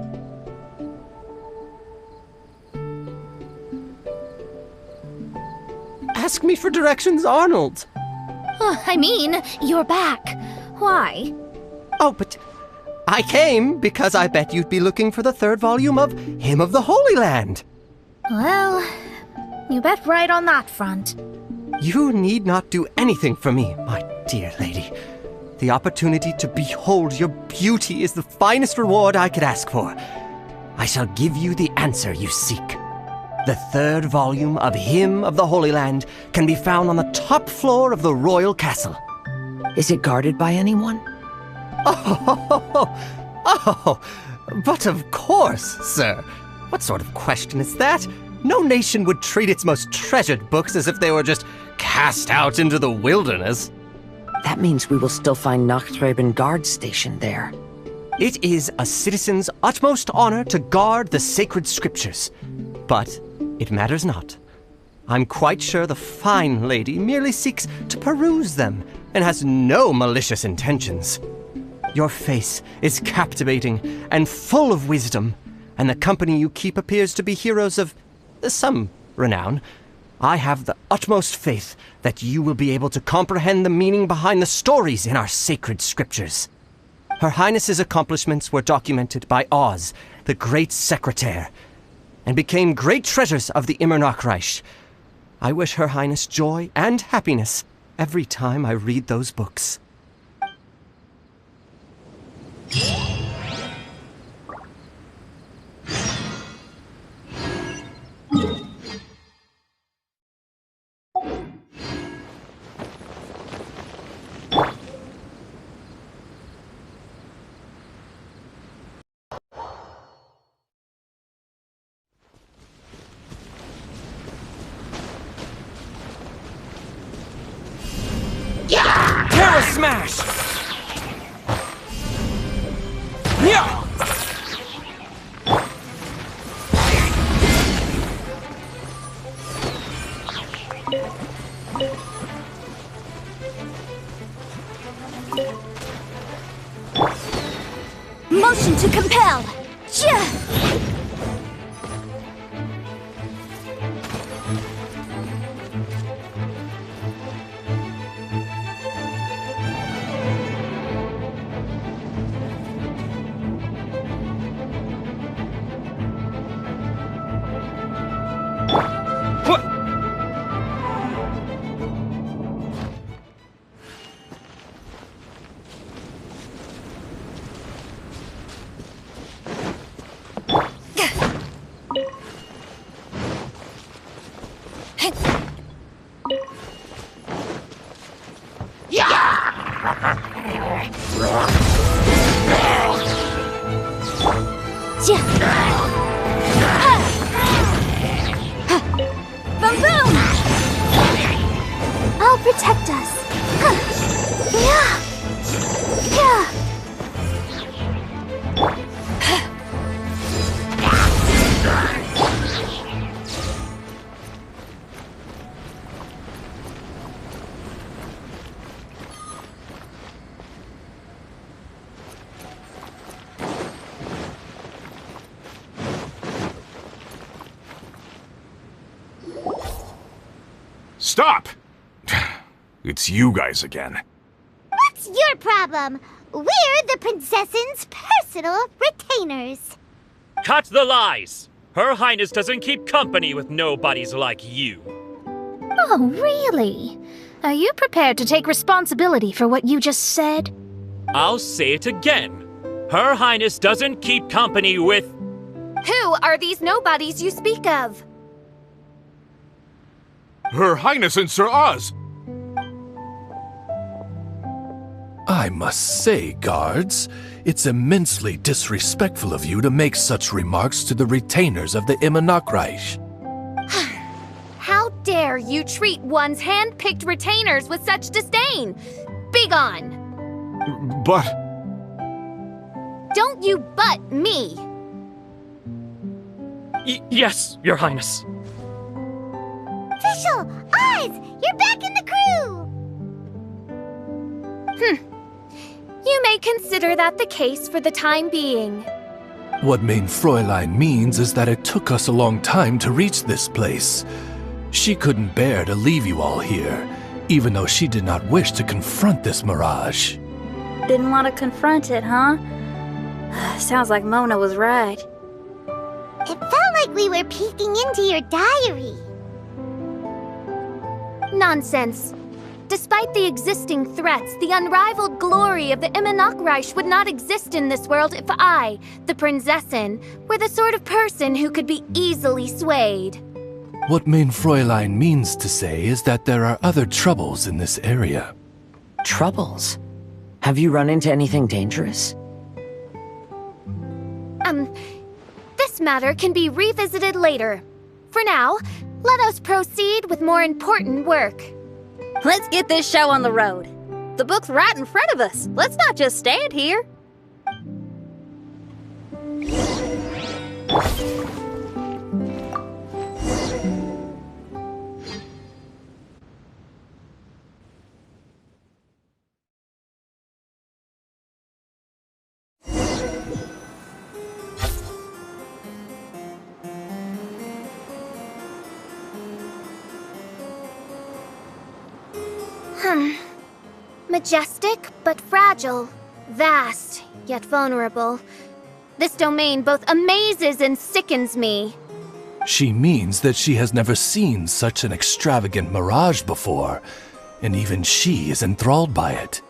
Speaker 9: Ask me for directions, Arnold.
Speaker 4: I mean, you're back. Why?
Speaker 9: Oh, but I came because I bet you'd be looking for the third volume of Hymn of the Holy Land.
Speaker 4: Well, you bet right on that front.
Speaker 9: You need not do anything for me, my dear lady. The opportunity to behold your beauty is the finest reward I could ask for. I shall give you the answer you seek. The third volume of Hymn of the Holy Land can be found on the top floor of the royal castle.
Speaker 3: Is it guarded by anyone?
Speaker 9: Oh, but of course, sir. What sort of question is that? No nation would treat its most treasured books as if they were just cast out into the wilderness.
Speaker 3: That means we will still find Nachtreich guard stationed there.
Speaker 9: It is a citizen's utmost honor to guard the sacred scriptures. But it matters not. I'm quite sure the fine lady merely seeks to peruse them and has no malicious intentions. Your face is captivating and full of wisdom, and the company you keep appears to be heroes of some renown. I have the utmost faith that you will be able to comprehend the meaning behind the stories in our sacred scriptures. Her Highness's accomplishments were documented by Oz, the great secretaire, and became great treasures of the Immernachtreich. I wish Her Highness joy and happiness every time I read those books. Terror Smash! Yeah!
Speaker 1: Motion to compel! Boom boom! I'll protect us.
Speaker 10: Stop! It's you guys again.
Speaker 1: What's your problem? We're the princess's personal retainers.
Speaker 11: Cut the lies! Her Highness doesn't keep company with nobodies like you.
Speaker 4: Oh, really? Are you prepared to take responsibility for what you just said?
Speaker 11: I'll say it again. Her Highness doesn't keep company with...
Speaker 1: Who are these nobodies you speak of?
Speaker 10: Her Highness and Sir Oz!
Speaker 12: I must say, guards, it's immensely disrespectful of you to make such remarks to the retainers of the Immernachtreich.
Speaker 1: How dare you treat one's hand-picked retainers with such disdain? Begone!
Speaker 10: But...
Speaker 1: Don't you but me!
Speaker 11: Yes, Your Highness.
Speaker 1: Fischl! Oz! You're back in the crew! You may consider that the case for the time being.
Speaker 12: What Mein Fräulein means is that it took us a long time to reach this place. She couldn't bear to leave you all here, even though she did not wish to confront this mirage.
Speaker 2: Didn't want to confront it, huh? Sounds like Mona was right.
Speaker 1: It felt like we were peeking into your diary. Nonsense. Despite the existing threats, the unrivaled glory of the Immernachtreich would not exist in this world if I, the Prinzessin, were the sort of person who could be easily swayed.
Speaker 12: What Mein Fräulein means to say is that there are other troubles in this area.
Speaker 3: Troubles? Have you run into anything dangerous?
Speaker 1: This matter can be revisited later. For now, let us proceed with more important work.
Speaker 2: Let's get this show on the road. The book's right in front of us. Let's not just stand here.
Speaker 1: Majestic, but fragile. Vast, yet vulnerable. This domain both amazes and sickens me.
Speaker 12: She means that she has never seen such an extravagant mirage before, and even she is enthralled by it.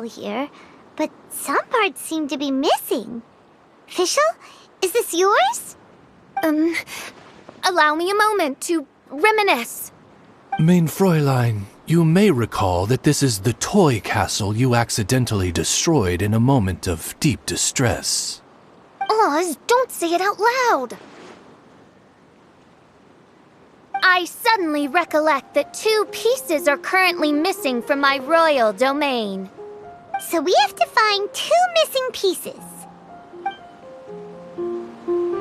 Speaker 1: Here, but some parts seem to be missing. Fischl, is this yours? Allow me a moment to reminisce.
Speaker 12: Mein Fräulein, you may recall that this is the toy castle you accidentally destroyed in a moment of deep distress.
Speaker 1: Oz, don't say it out loud. I suddenly recollect that 2 pieces are currently missing from my royal domain. So we have to find 2 missing pieces.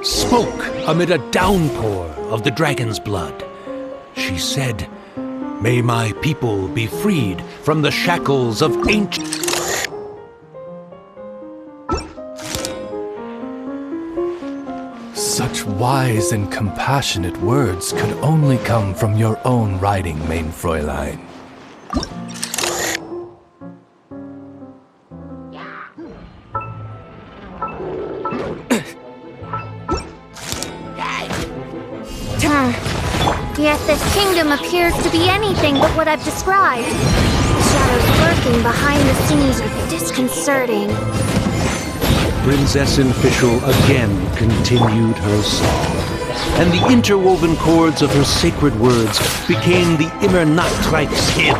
Speaker 5: Smoke amid a downpour of the dragon's blood. She said, "May my people be freed from the shackles of ancient..."
Speaker 12: Such wise and compassionate words could only come from your own writing, Mein Fräulein.
Speaker 1: Yet this kingdom appears to be anything but what I've described. The shadows lurking behind the scenes are disconcerting.
Speaker 5: Prinzessin Fischl again continued her song, and the interwoven chords of her sacred words became the Immernachtreich's hymn.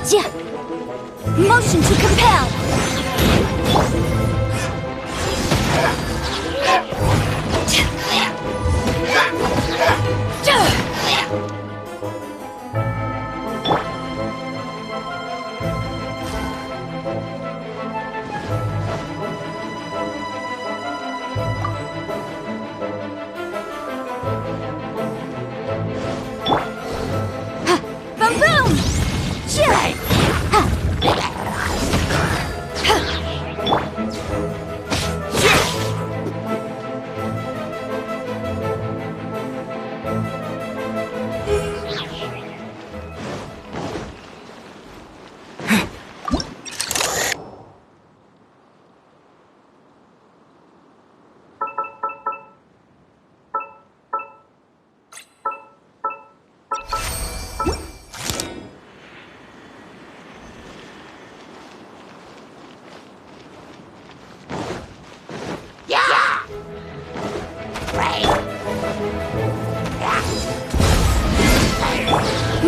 Speaker 2: Motion to compel! Boom boom!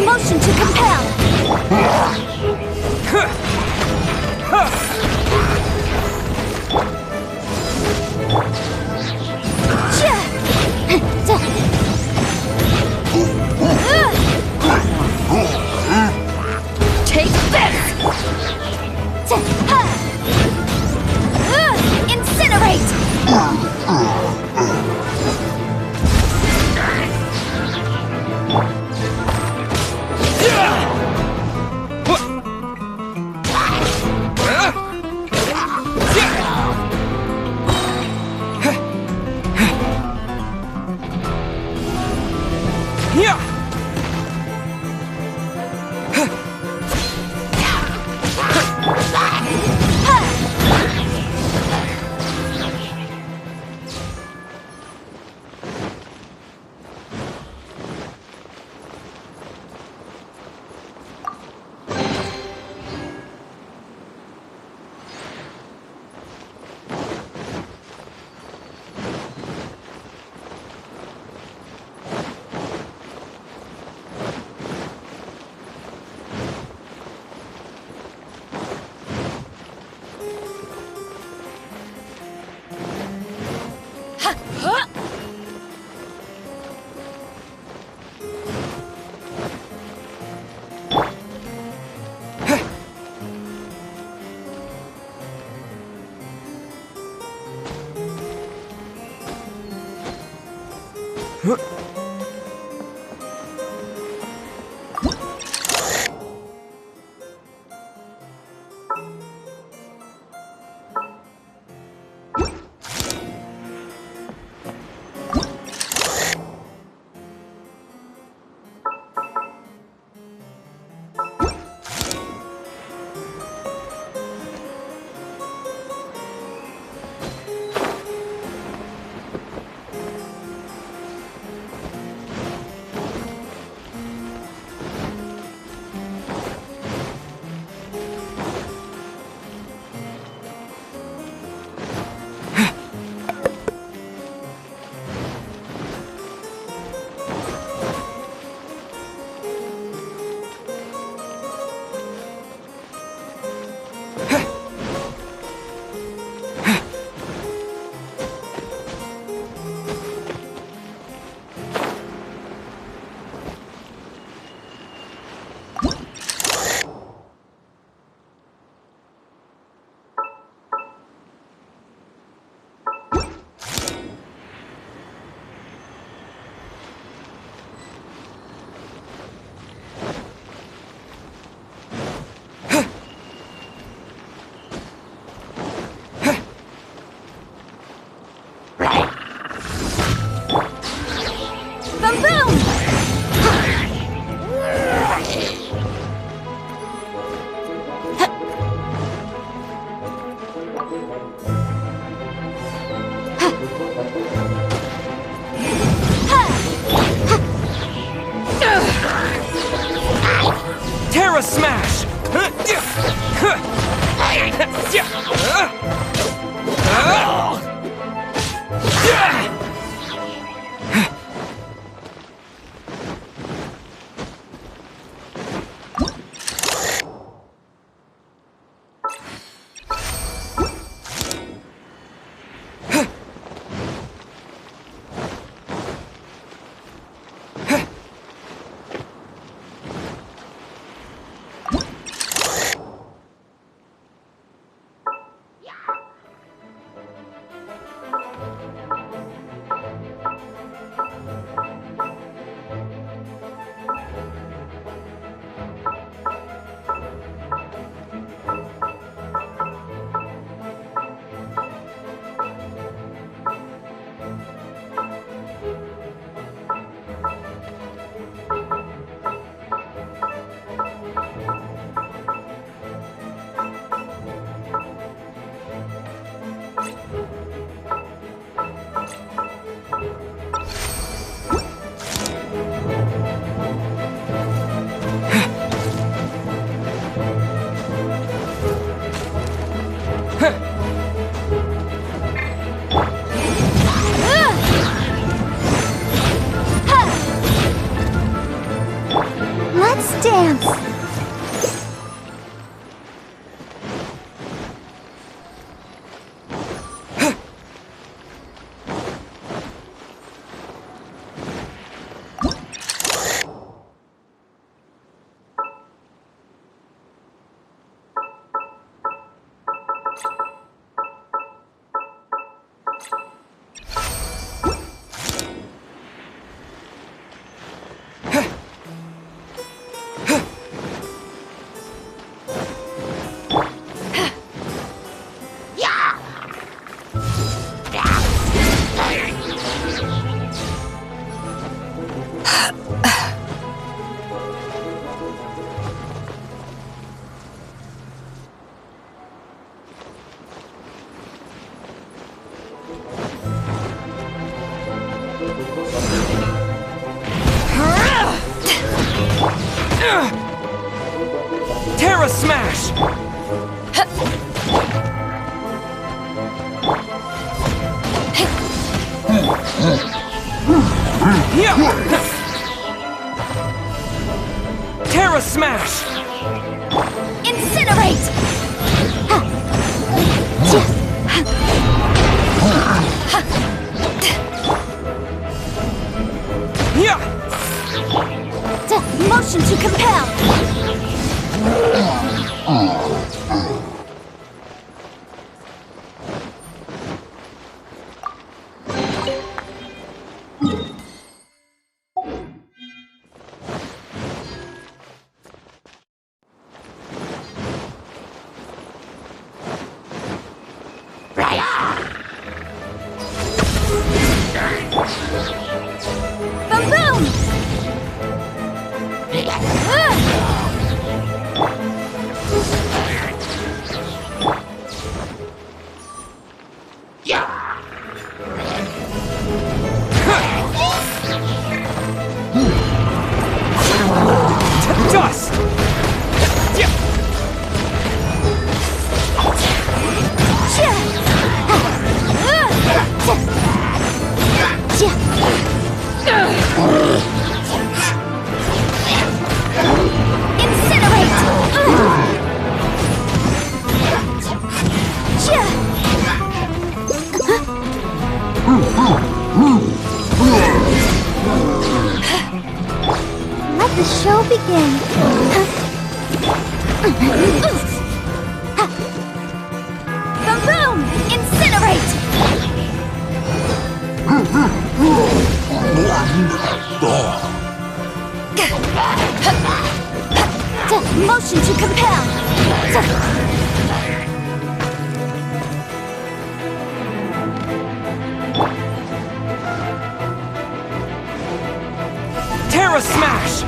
Speaker 2: Motion to compel! Take this! Incinerate!
Speaker 13: Terra Smash!
Speaker 1: dance!
Speaker 9: Terra Smash! Terra Smash!
Speaker 1: Incinerate! Motion to compel! Boom!
Speaker 9: Dust!
Speaker 1: Let the show begin. Boom! Incinerate! Motion to compel!
Speaker 9: Terra Smash!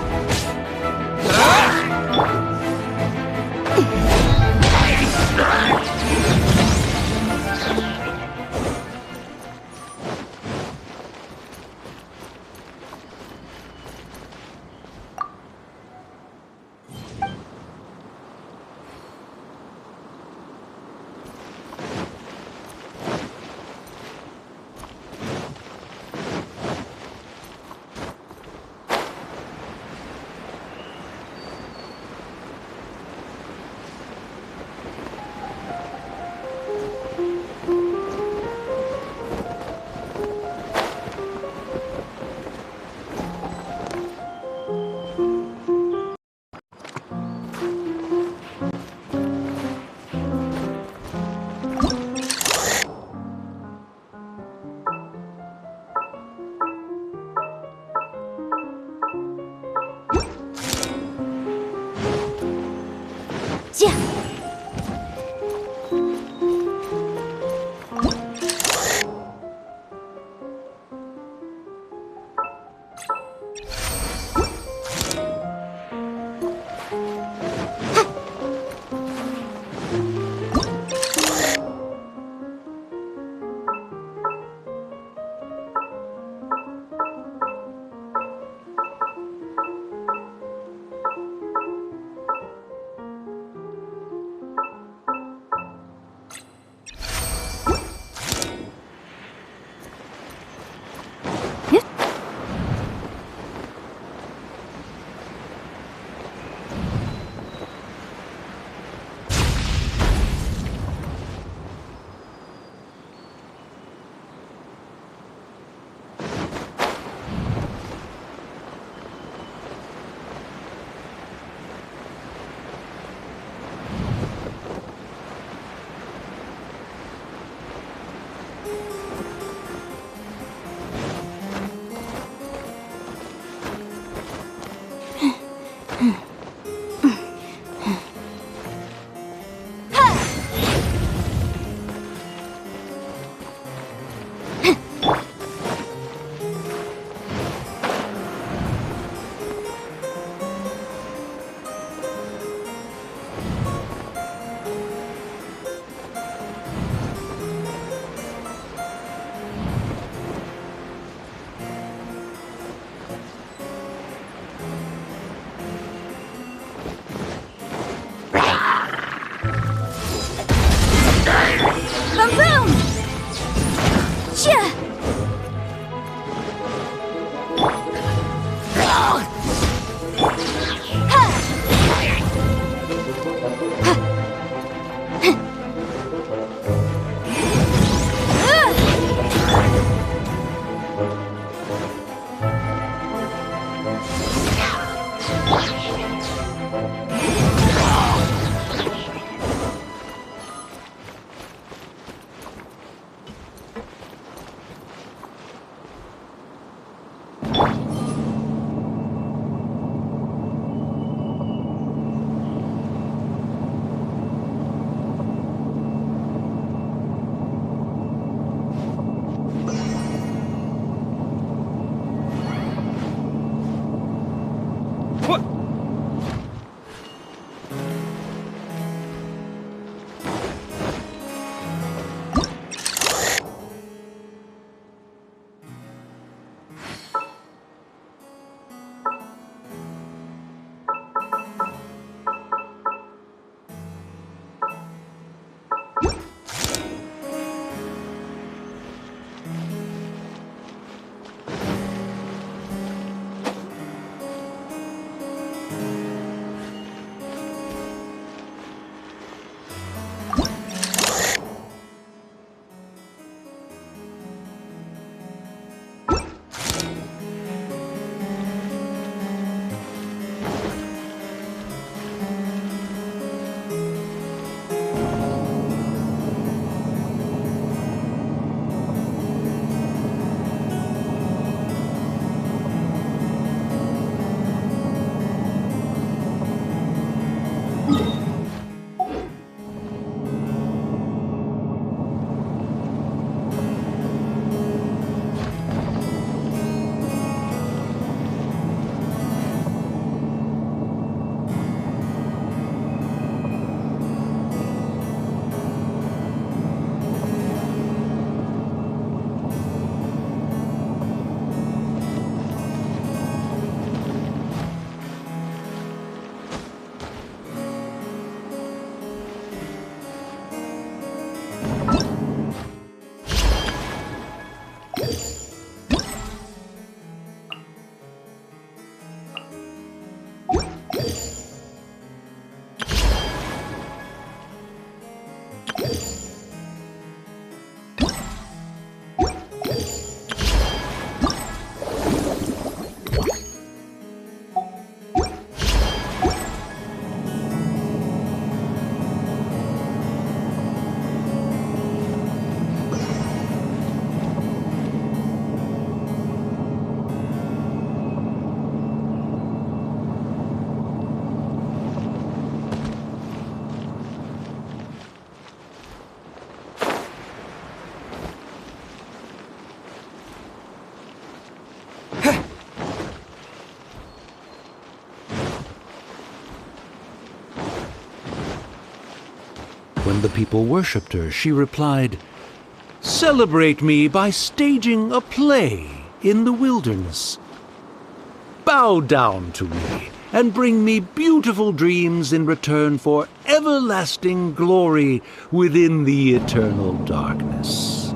Speaker 2: Boom boom! Chia!
Speaker 5: When the people worshipped her, she replied, "Celebrate me by staging a play in the wilderness. Bow down to me and bring me beautiful dreams in return for everlasting glory within the eternal darkness."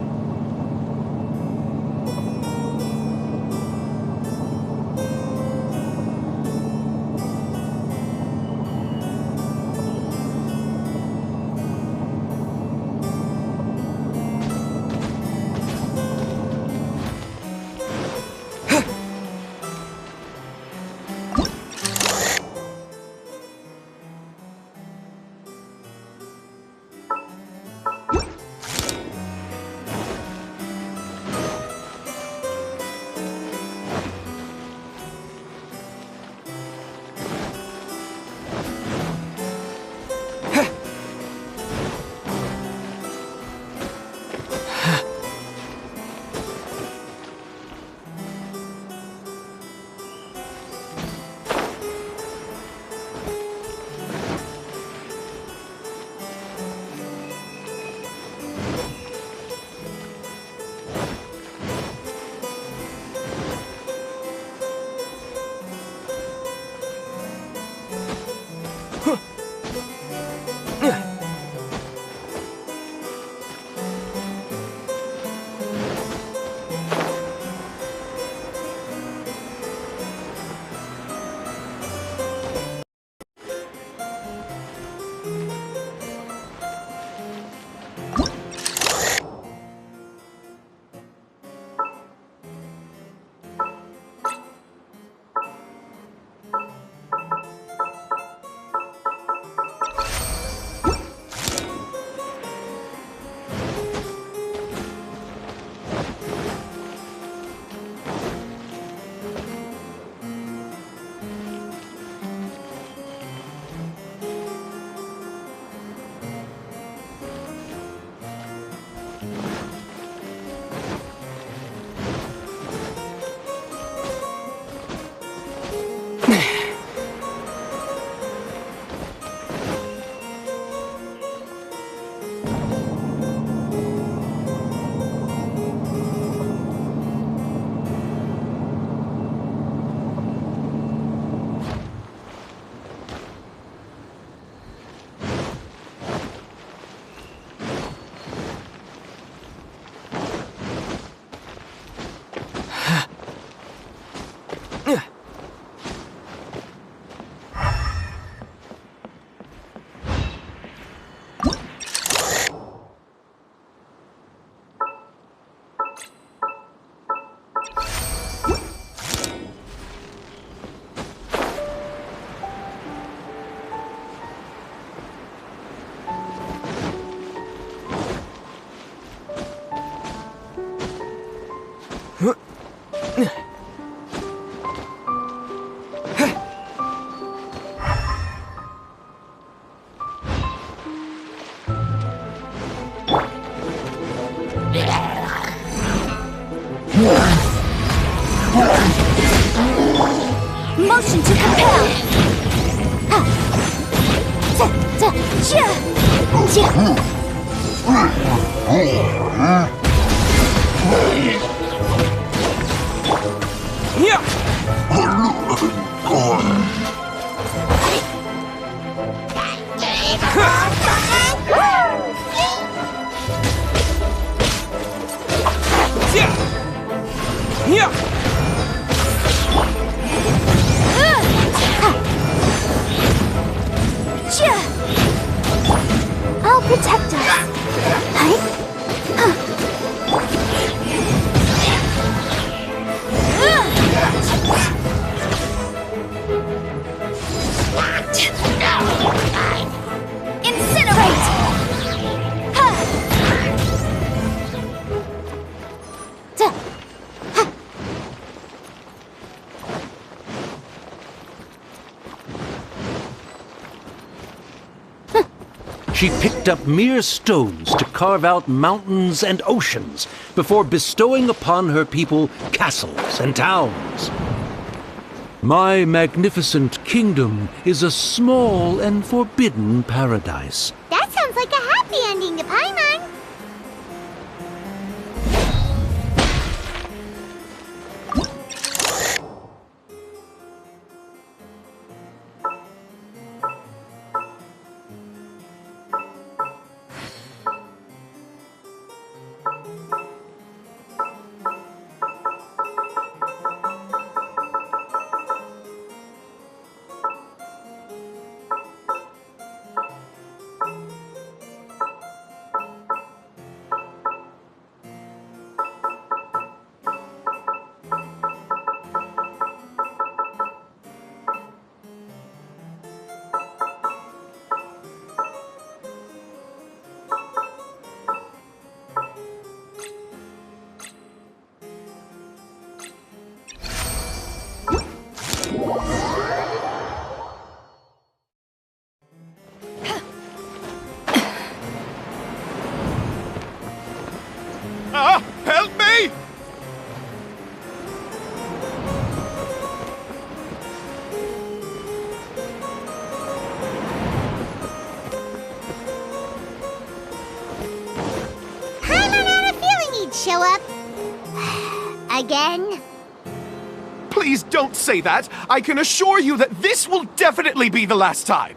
Speaker 1: I'll protect us. Incinerate!
Speaker 5: She picked up mere stones to carve out mountains and oceans before bestowing upon her people castles and towns. My magnificent kingdom is a small and forbidden paradise.
Speaker 1: That sounds like a happy ending to Paimon.
Speaker 6: Help me!
Speaker 1: Paimon had a feeling he'd show up. Again?
Speaker 6: Please don't say that. I can assure you that this will definitely be the last time.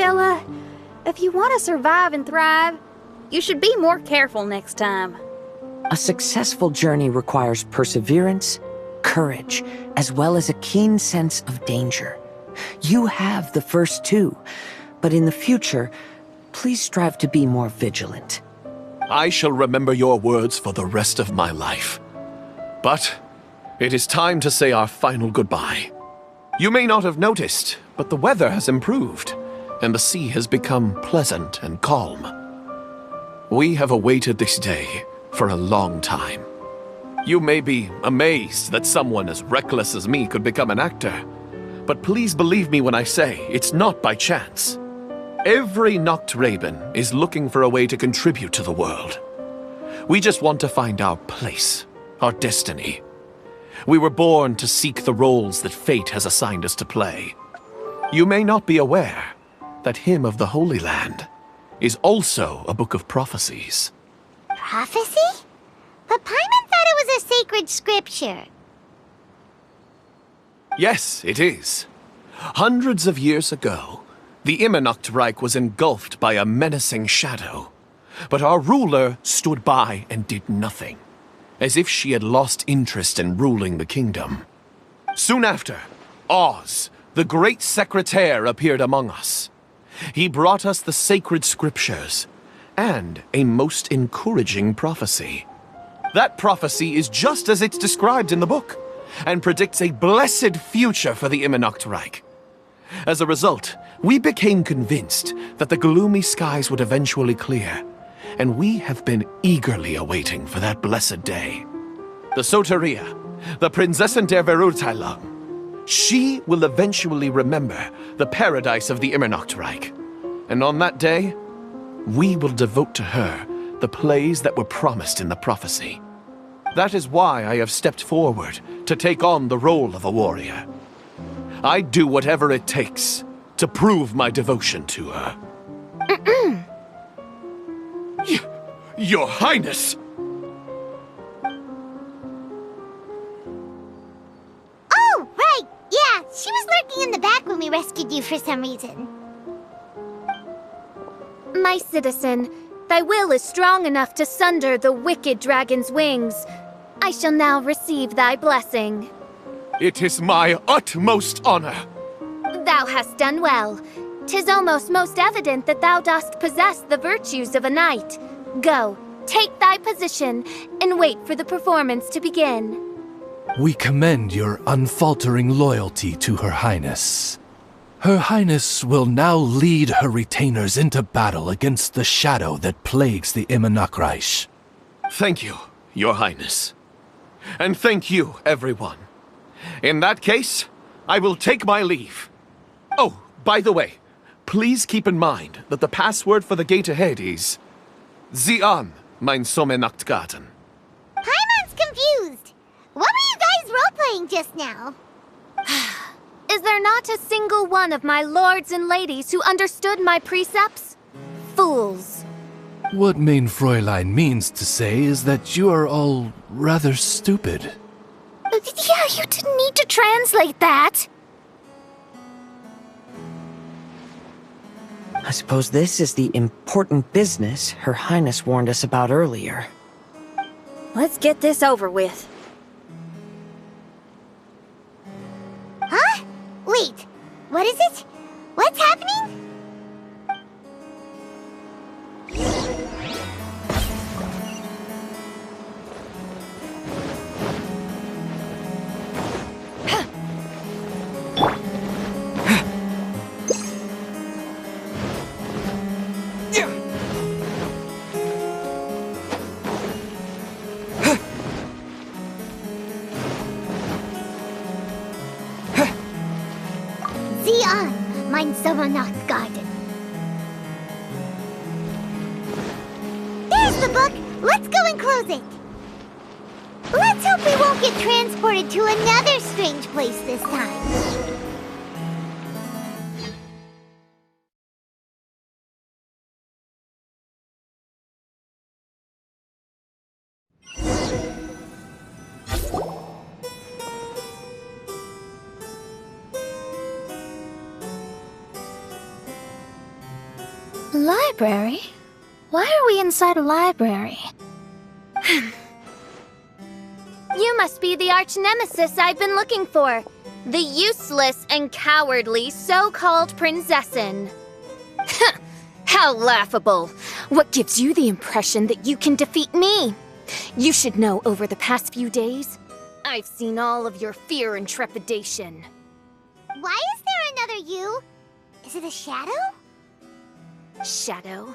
Speaker 2: Fella, if you want to survive and thrive, you should be more careful next time.
Speaker 3: A successful journey requires perseverance, courage, as well as a keen sense of danger. You have the first two, but in the future, please strive to be more vigilant.
Speaker 6: I shall remember your words for the rest of my life. But it is time to say our final goodbye. You may not have noticed, but the weather has improved, and the sea has become pleasant and calm. We have awaited this day for a long time. You may be amazed that someone as reckless as me could become an actor, but please believe me when I say it's not by chance. Every Nachtraben is looking for a way to contribute to the world. We just want to find our place, our destiny. We were born to seek the roles that fate has assigned us to play. You may not be aware that Hymn of the Holy Land is also a book of prophecies.
Speaker 1: Prophecy? But Paimon thought it was a sacred scripture.
Speaker 6: Yes, it is. Hundreds of years ago, the Immernachtreich was engulfed by a menacing shadow. But our ruler stood by and did nothing, as if she had lost interest in ruling the kingdom. Soon after, Oz, the great secretaire, appeared among us. He brought us the sacred scriptures and a most encouraging prophecy. That prophecy is just as it's described in the book, and predicts a blessed future for the Immernachtreich. As a result, we became convinced that the gloomy skies would eventually clear, and we have been eagerly awaiting for that blessed day. The Soteria, the Prinzessin der Verurteilung, she will eventually remember the paradise of the Immernachtreich, and on that day, we will devote to her the plays that were promised in the prophecy. That is why I have stepped forward to take on the role of a warrior. I'd do whatever it takes to prove my devotion to her. Your Highness!
Speaker 1: Oh, right! Yeah, she was lurking in the back when we rescued you for some reason.
Speaker 13: My citizen, thy will is strong enough to sunder the wicked dragon's wings. I shall now receive thy blessing.
Speaker 6: It is my utmost honor.
Speaker 13: Thou hast done well. 'Tis almost most evident that thou dost possess the virtues of a knight. Go, take thy position, and wait for the performance to begin.
Speaker 12: We commend your unfaltering loyalty to Her Highness. Her Highness will now lead her retainers into battle against the shadow that plagues the Immernachtreich.
Speaker 6: Thank you, Your Highness. And thank you, everyone. In that case, I will take my leave. Oh, by the way, please keep in mind that the password for the gate ahead is Zian, mein Sommernachtgarten.
Speaker 13: saying just now?
Speaker 1: Is there not a single one of my lords and ladies who understood my precepts? Fools.
Speaker 12: What Main Fräulein means to say is that you are all rather stupid.
Speaker 4: Yeah, you didn't need to translate that.
Speaker 3: I suppose this is the important business Her Highness warned us about earlier.
Speaker 2: Let's get this over with.
Speaker 13: Huh? Wait, what is it? What's happening? Mein Sommernachtgarten. There's the book! Let's go and close it! Let's hope we won't get transported to another strange place this time.
Speaker 4: Library? Why are we inside a library?
Speaker 1: You must be the arch-nemesis I've been looking for. The useless and cowardly so-called Prinzessin. How laughable. What gives you the impression that you can defeat me? You should know over the past few days, I've seen all of your fear and trepidation.
Speaker 13: Why is there another you? Is it a shadow?
Speaker 1: Shadow?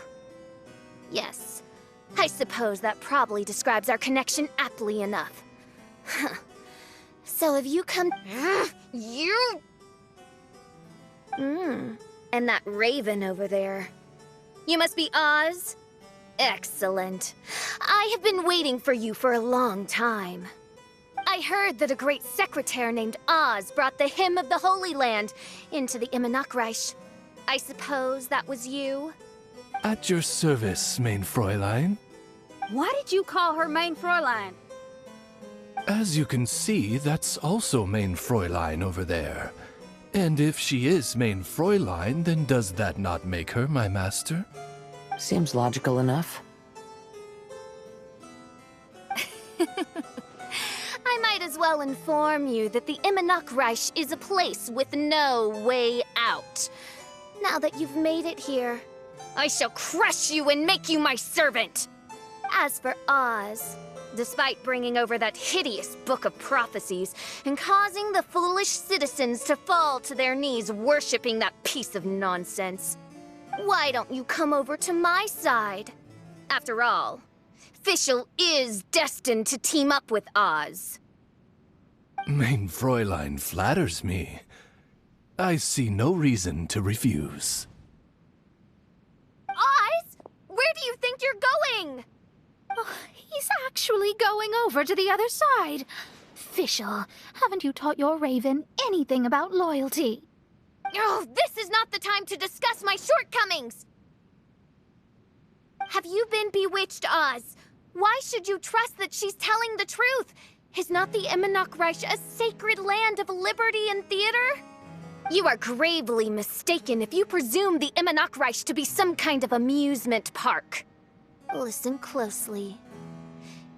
Speaker 1: Yes. I suppose that probably describes our connection aptly enough. So have you come... You... And that raven over there. You must be Oz? Excellent. I have been waiting for you for a long time. I heard that a great secretary named Oz brought the Hymn of the Holy Land into the Immernachtreich. I suppose that was you?
Speaker 12: At your service, Main Fräulein.
Speaker 2: Why did you call her Main Fräulein?
Speaker 12: As you can see, that's also Main Fräulein over there. And if she is Main Fräulein, then does that not make her my master?
Speaker 3: Seems logical enough.
Speaker 1: I might as well inform you that the Immernachtreich is a place with no way out. Now that you've made it here, I shall crush you and make you my servant! As for Oz, despite bringing over that hideous book of prophecies and causing the foolish citizens to fall to their knees worshipping that piece of nonsense, why don't you come over to my side? After all, Fischl is destined to team up with Oz.
Speaker 12: Main Fräulein flatters me. I see no reason to refuse.
Speaker 1: Oz? Where do you think you're going?
Speaker 4: Oh, he's actually going over to the other side. Fischl, haven't you taught your raven anything about loyalty?
Speaker 1: Oh, this is not the time to discuss my shortcomings! Have you been bewitched, Oz? Why should you trust that she's telling the truth? Is not the Immernachtreich a sacred land of liberty and theater? You are gravely mistaken if you presume the Immernachtreich to be some kind of amusement park. Listen closely.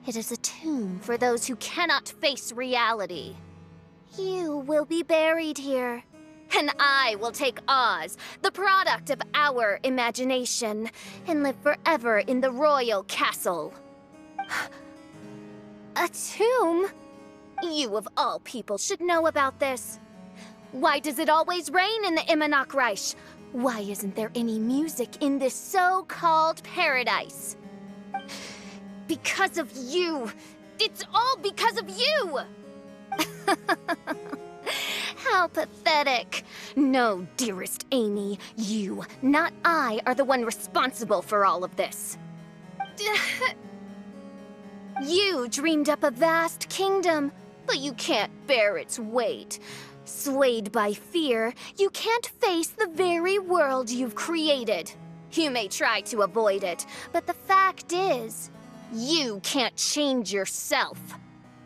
Speaker 1: It is a tomb for those who cannot face reality. You will be buried here, and I will take Oz, the product of our imagination, and live forever in the royal castle. A tomb? You of all people should know about this. Why does it always rain in the Immernachtreich? Why isn't there any music in this so-called paradise? Because of you! It's all because of you! How pathetic. No, dearest Amy, you, not I, are the one responsible for all of this. You dreamed up a vast kingdom,
Speaker 13: but you can't bear its weight. Swayed by fear, you can't face the very world you've created. You may try to avoid it, but the fact is, you can't change yourself.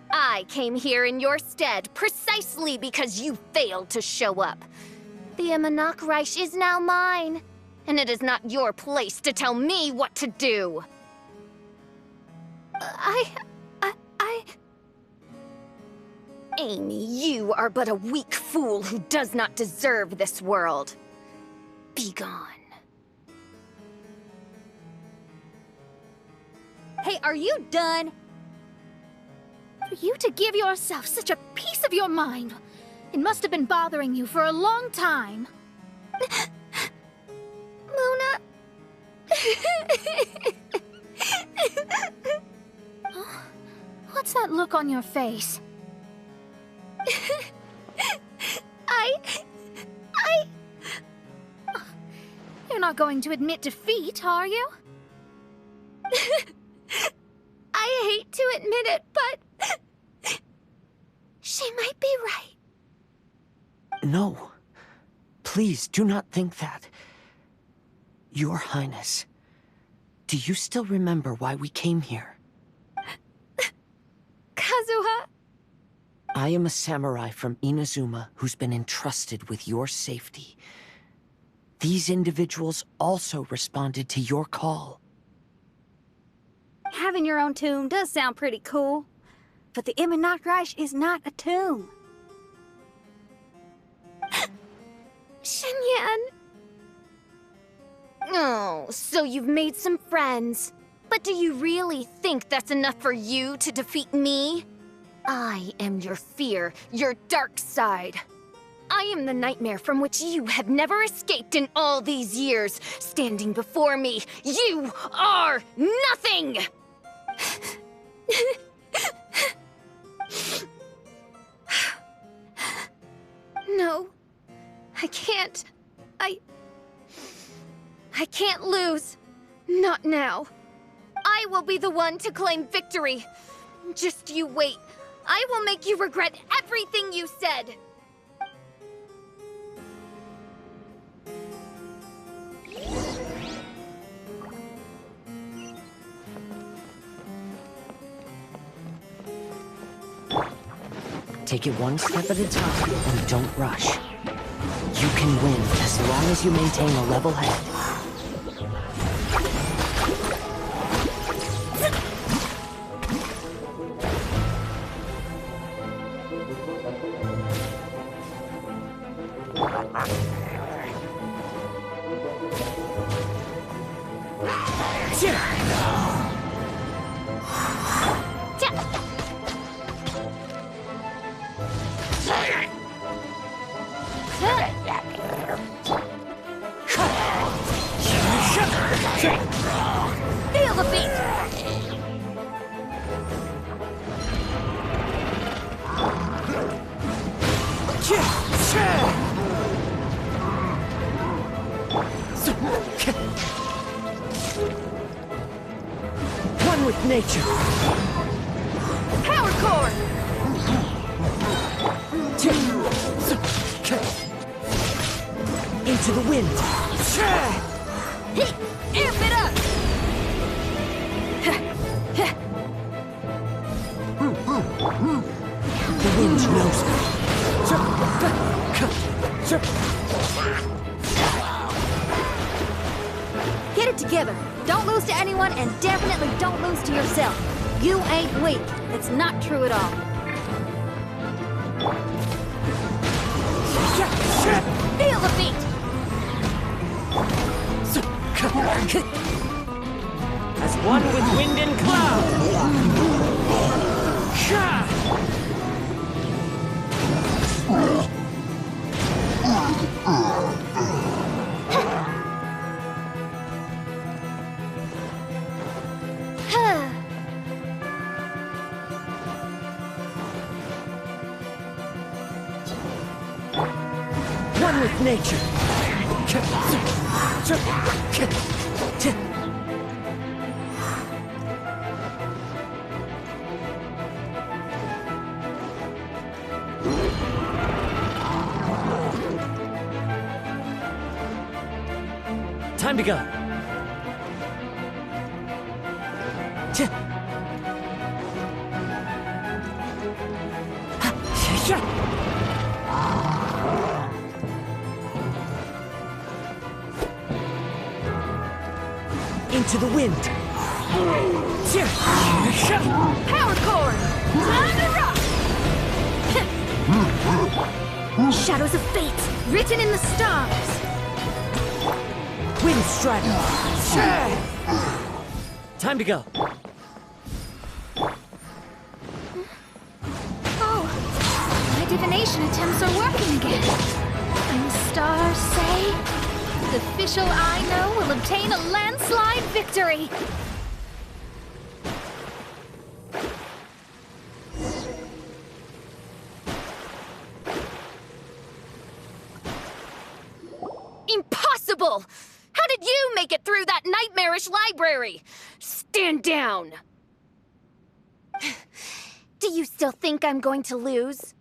Speaker 13: I came here in your stead precisely because you failed to show up. The Immernachtreich is now mine, and it is not your place to tell me what to do. Amy, you are but a weak fool who does not deserve this world. Be gone.
Speaker 2: Hey, are you done?
Speaker 4: For you to give yourself such a piece of your mind, it must have been bothering you for a long time.
Speaker 13: Luna.
Speaker 4: What's that look on your face? You're not going to admit defeat, are you?
Speaker 13: I hate to admit it, but she might be right.
Speaker 3: No. Please, do not think that. Your Highness, do you still remember why we came here?
Speaker 13: Kazuha?
Speaker 3: I am a samurai from Inazuma who's been entrusted with your safety. These individuals also responded to your call.
Speaker 2: Having your own tomb does sound pretty cool, but the Immernachtreich is not a tomb.
Speaker 13: Shenyan. Oh, so you've made some friends. But do you really think that's enough for you to defeat me? I am your fear, your dark side. I am the nightmare from which you have never escaped in all these years. Standing before me, you are nothing! No, I can't. I can't lose. Not now. I will be the one to claim victory. Just you wait. I will make you regret everything you said.
Speaker 3: Take it one step at a time and don't rush. You can win as long as you maintain a level head.
Speaker 13: Feel the beat!
Speaker 3: One with nature.
Speaker 13: Power core!
Speaker 3: Into the wind.
Speaker 13: Amp it up!
Speaker 3: The wind knows me.
Speaker 2: Get it together. Don't lose to anyone, and definitely don't lose to yourself. You ain't weak. It's not true at all.
Speaker 13: Feel the beat!
Speaker 14: As one with wind and cloud.
Speaker 3: One with nature.
Speaker 14: Time to go. Into the wind.
Speaker 4: Power core! Time to rock! Shadows of fate, written in the stars.
Speaker 14: Wind strider. Time to go.
Speaker 4: Oh, my divination attempts are working again. And the stars say the Fischl I know will obtain a landslide victory.
Speaker 13: Impossible! How did you make it through that nightmarish library? Stand down! Do you still think I'm going to lose?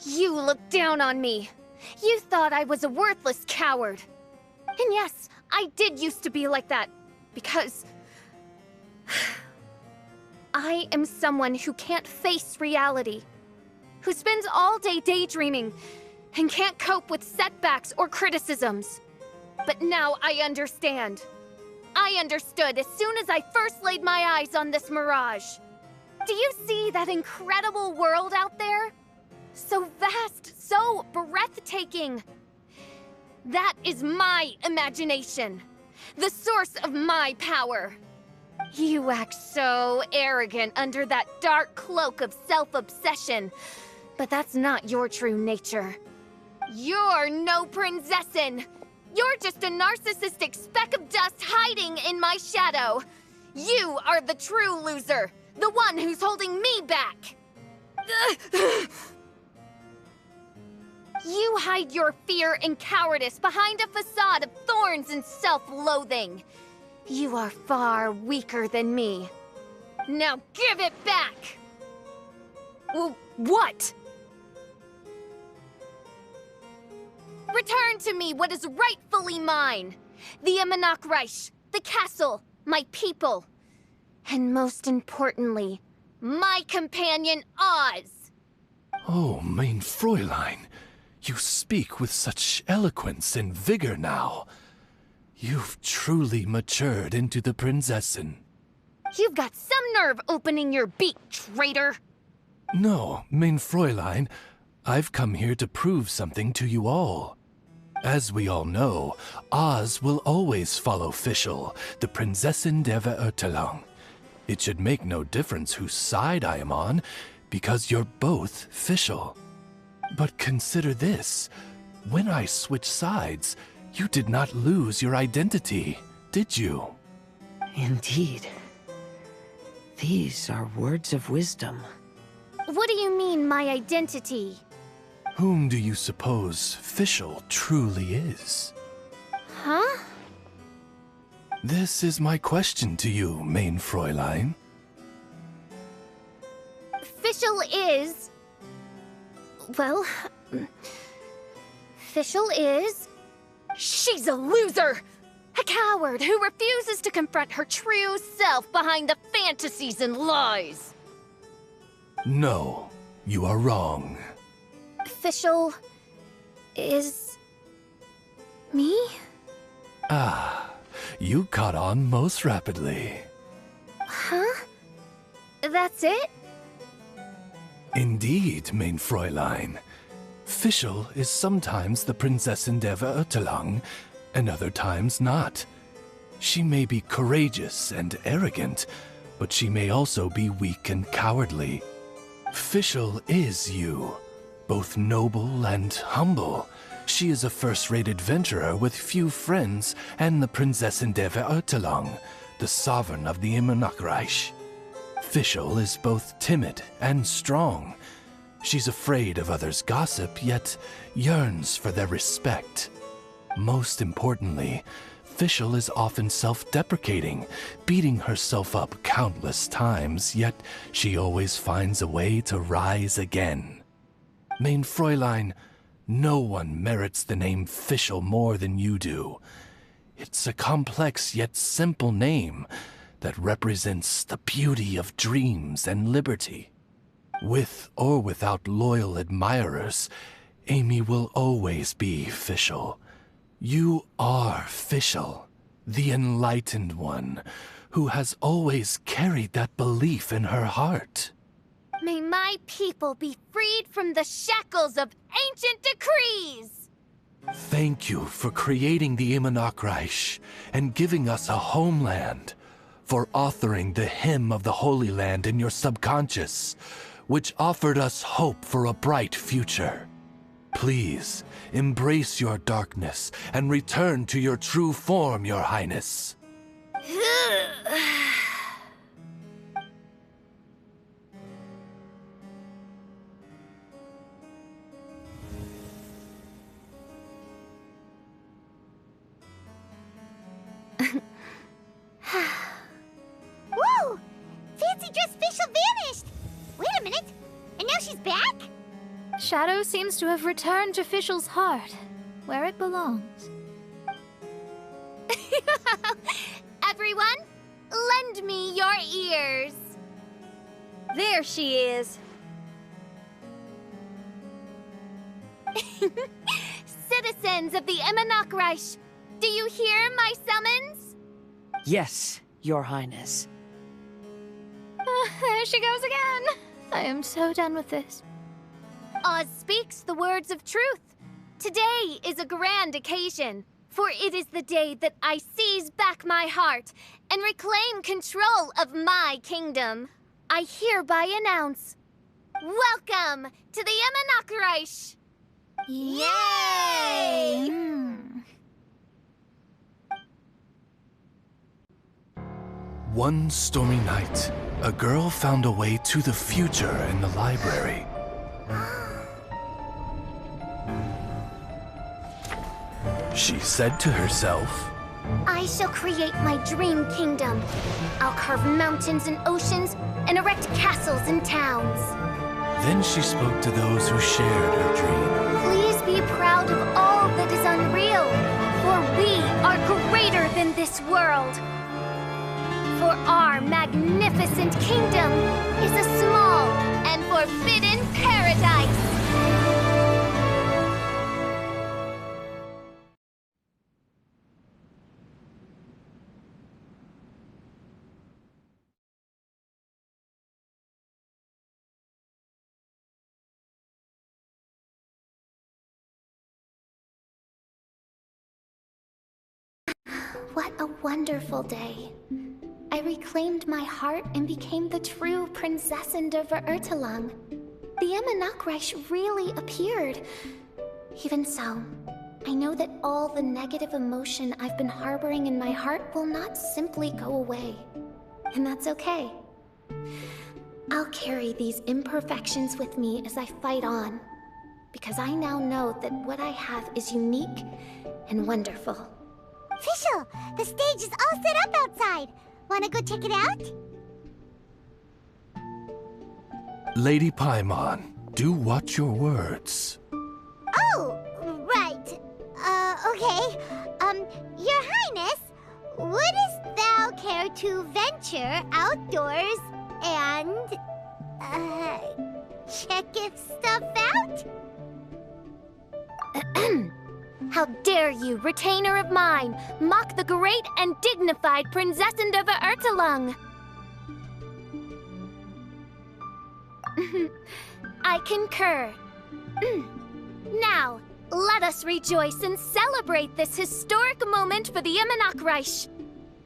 Speaker 13: You looked down on me. You thought I was a worthless coward. And yes, I did used to be like that, because I am someone who can't face reality, who spends all day daydreaming and can't cope with setbacks or criticisms. But now I understand. I understood as soon as I first laid my eyes on this Mirage. Do you see that incredible world out there? So vast, so breathtaking. That is my imagination, the source of my power. You act so arrogant under that dark cloak of self-obsession, but that's not your true nature. You're no Prinzessin. You're just a narcissistic speck of dust hiding in my shadow. You are the true loser, the one who's holding me back. You hide your fear and cowardice behind a facade of thorns and self-loathing. You are far weaker than me. Now give it back! What? Return to me what is rightfully mine. The Immernachtreich, the castle, my people. And most importantly, my companion Oz.
Speaker 12: Oh, mein Fräulein. You speak with such eloquence and vigor now. You've truly matured into the Prinzessin.
Speaker 13: You've got some nerve opening your beak, traitor!
Speaker 12: No, mein Fräulein, I've come here to prove something to you all. As we all know, Oz will always follow Fischl, the Prinzessin der Verurteilung. It should make no difference whose side I am on, because you're both Fischl. But consider this. When I switched sides, you did not lose your identity, did you?
Speaker 3: Indeed. These are words of wisdom.
Speaker 13: What do you mean, my identity?
Speaker 12: Whom do you suppose Fischl truly is?
Speaker 13: Huh?
Speaker 12: This is my question to you, mein Fräulein.
Speaker 13: Fischl is... Well... Fischl is... She's a loser! A coward who refuses to confront her true self behind the fantasies and lies!
Speaker 12: No, you are wrong.
Speaker 13: Fischl... is... me?
Speaker 12: Ah, you caught on most rapidly.
Speaker 13: Huh? That's it?
Speaker 12: Indeed, mein Fräulein. Fischl is sometimes the Prinzessin der Verurteilung, and other times not. She may be courageous and arrogant, but she may also be weak and cowardly. Fischl is you, both noble and humble. She is a first-rate adventurer with few friends and the Prinzessin der Verurteilung, the sovereign of the Immernachtreich. Fischl is both timid and strong. She's afraid of others' gossip, yet yearns for their respect. Most importantly, Fischl is often self-deprecating, beating herself up countless times, yet she always finds a way to rise again. Mein Fräulein, no one merits the name Fischl more than you do. It's a complex yet simple name that represents the beauty of dreams and liberty. With or without loyal admirers, Amy will always be Fischl. You are Fischl, the enlightened one, who has always carried that belief in her heart.
Speaker 13: May my people be freed from the shackles of ancient decrees!
Speaker 12: Thank you for creating the Immernachtreich and giving us a homeland, for authoring the hymn of the Holy Land in your subconscious, which offered us hope for a bright future. Please, embrace your darkness and return to your true form, Your Highness.
Speaker 1: Whoa! Fancy dress Fischl vanished! Wait a minute, and now she's back?
Speaker 4: Shadow seems to have returned to Fischl's heart, where it belongs.
Speaker 13: Everyone, lend me your ears.
Speaker 2: There she is.
Speaker 13: Citizens of the Immernachtreich, do you hear my summons?
Speaker 3: Yes, Your Highness.
Speaker 4: There she goes again. I am so done with this.
Speaker 13: Oz speaks the words of truth. Today is a grand occasion, for it is the day that I seize back my heart and reclaim control of my kingdom. I hereby announce, welcome to the Immernachtreich! Yay!
Speaker 12: One stormy night, a girl found a way to the future in the library. She said to herself,
Speaker 13: I shall create my dream kingdom. I'll carve mountains and oceans and erect castles and towns.
Speaker 12: Then she spoke to those who shared her dream.
Speaker 13: Please be proud of all that is unreal, for we are greater than this world. For our magnificent kingdom is a small and forbidden paradise. What a wonderful day. I reclaimed my heart and became the true Prinzessin der Verurteilung. The Immernachtreich really appeared. Even so, I know that all the negative emotion I've been harboring in my heart will not simply go away. And that's okay. I'll carry these imperfections with me as I fight on, because I now know that what I have is unique and wonderful.
Speaker 1: Fischl, the stage is all set up outside. Wanna go check it out?
Speaker 12: Lady Paimon, do watch your words.
Speaker 1: Oh, right. Okay. Your Highness, wouldst thou care to venture outdoors and, check if stuff out?
Speaker 13: How dare you, retainer of mine, mock the great and dignified Prinzessin der Verurteilung! I concur. Now, let us rejoice and celebrate this historic moment for the Immernachtreich.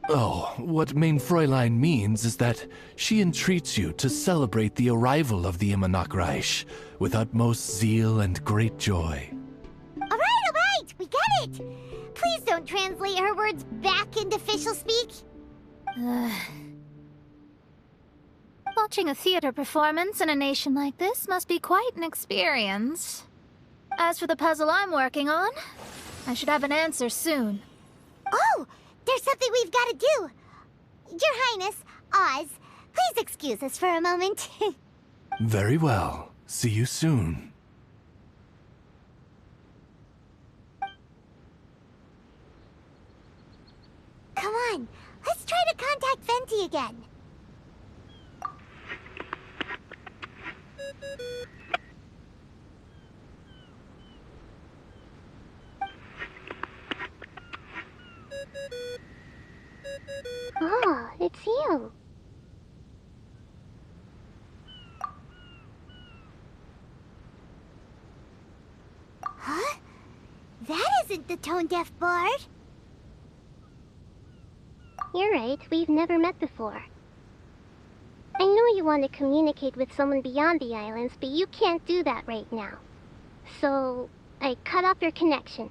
Speaker 12: Oh, what Mein Fräulein means is that she entreats you to celebrate the arrival of the Immernachtreich with utmost zeal and great joy.
Speaker 1: All right, we get it. Please don't translate her words back into Fischl speak.
Speaker 4: Watching a theater performance in a nation like this must be quite an experience. As for the puzzle I'm working on, I should have an answer soon.
Speaker 1: Oh, there's something we've got to do. Your Highness, Oz, please excuse us for a moment.
Speaker 12: Very well. See you soon.
Speaker 13: on! Let's try to contact Venti again.
Speaker 1: Oh, it's you.
Speaker 13: Huh? That isn't the tone-deaf bard.
Speaker 1: You're right, we've never met before. I know you want to communicate with someone beyond the islands, but you can't do that right now. So, I cut off your connection.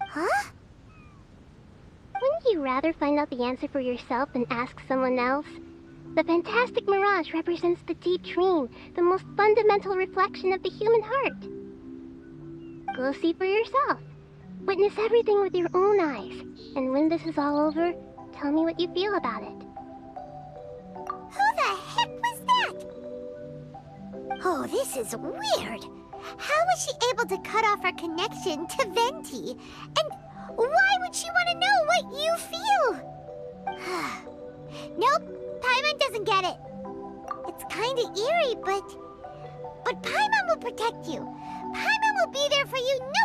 Speaker 13: Huh?
Speaker 1: Wouldn't you rather find out the answer for yourself and ask someone else? The fantastic Mirage represents the deep dream, the most fundamental reflection of the human heart. Go see for yourself. Witness everything with your own eyes. And when this is all over, tell me what you feel about it.
Speaker 13: Who the heck was that? Oh, this is weird. How was she able to cut off her connection to Venti? And why would she want to know what you feel? Nope, Paimon doesn't get it. It's kinda eerie, but Paimon will protect you. Paimon will be there for you no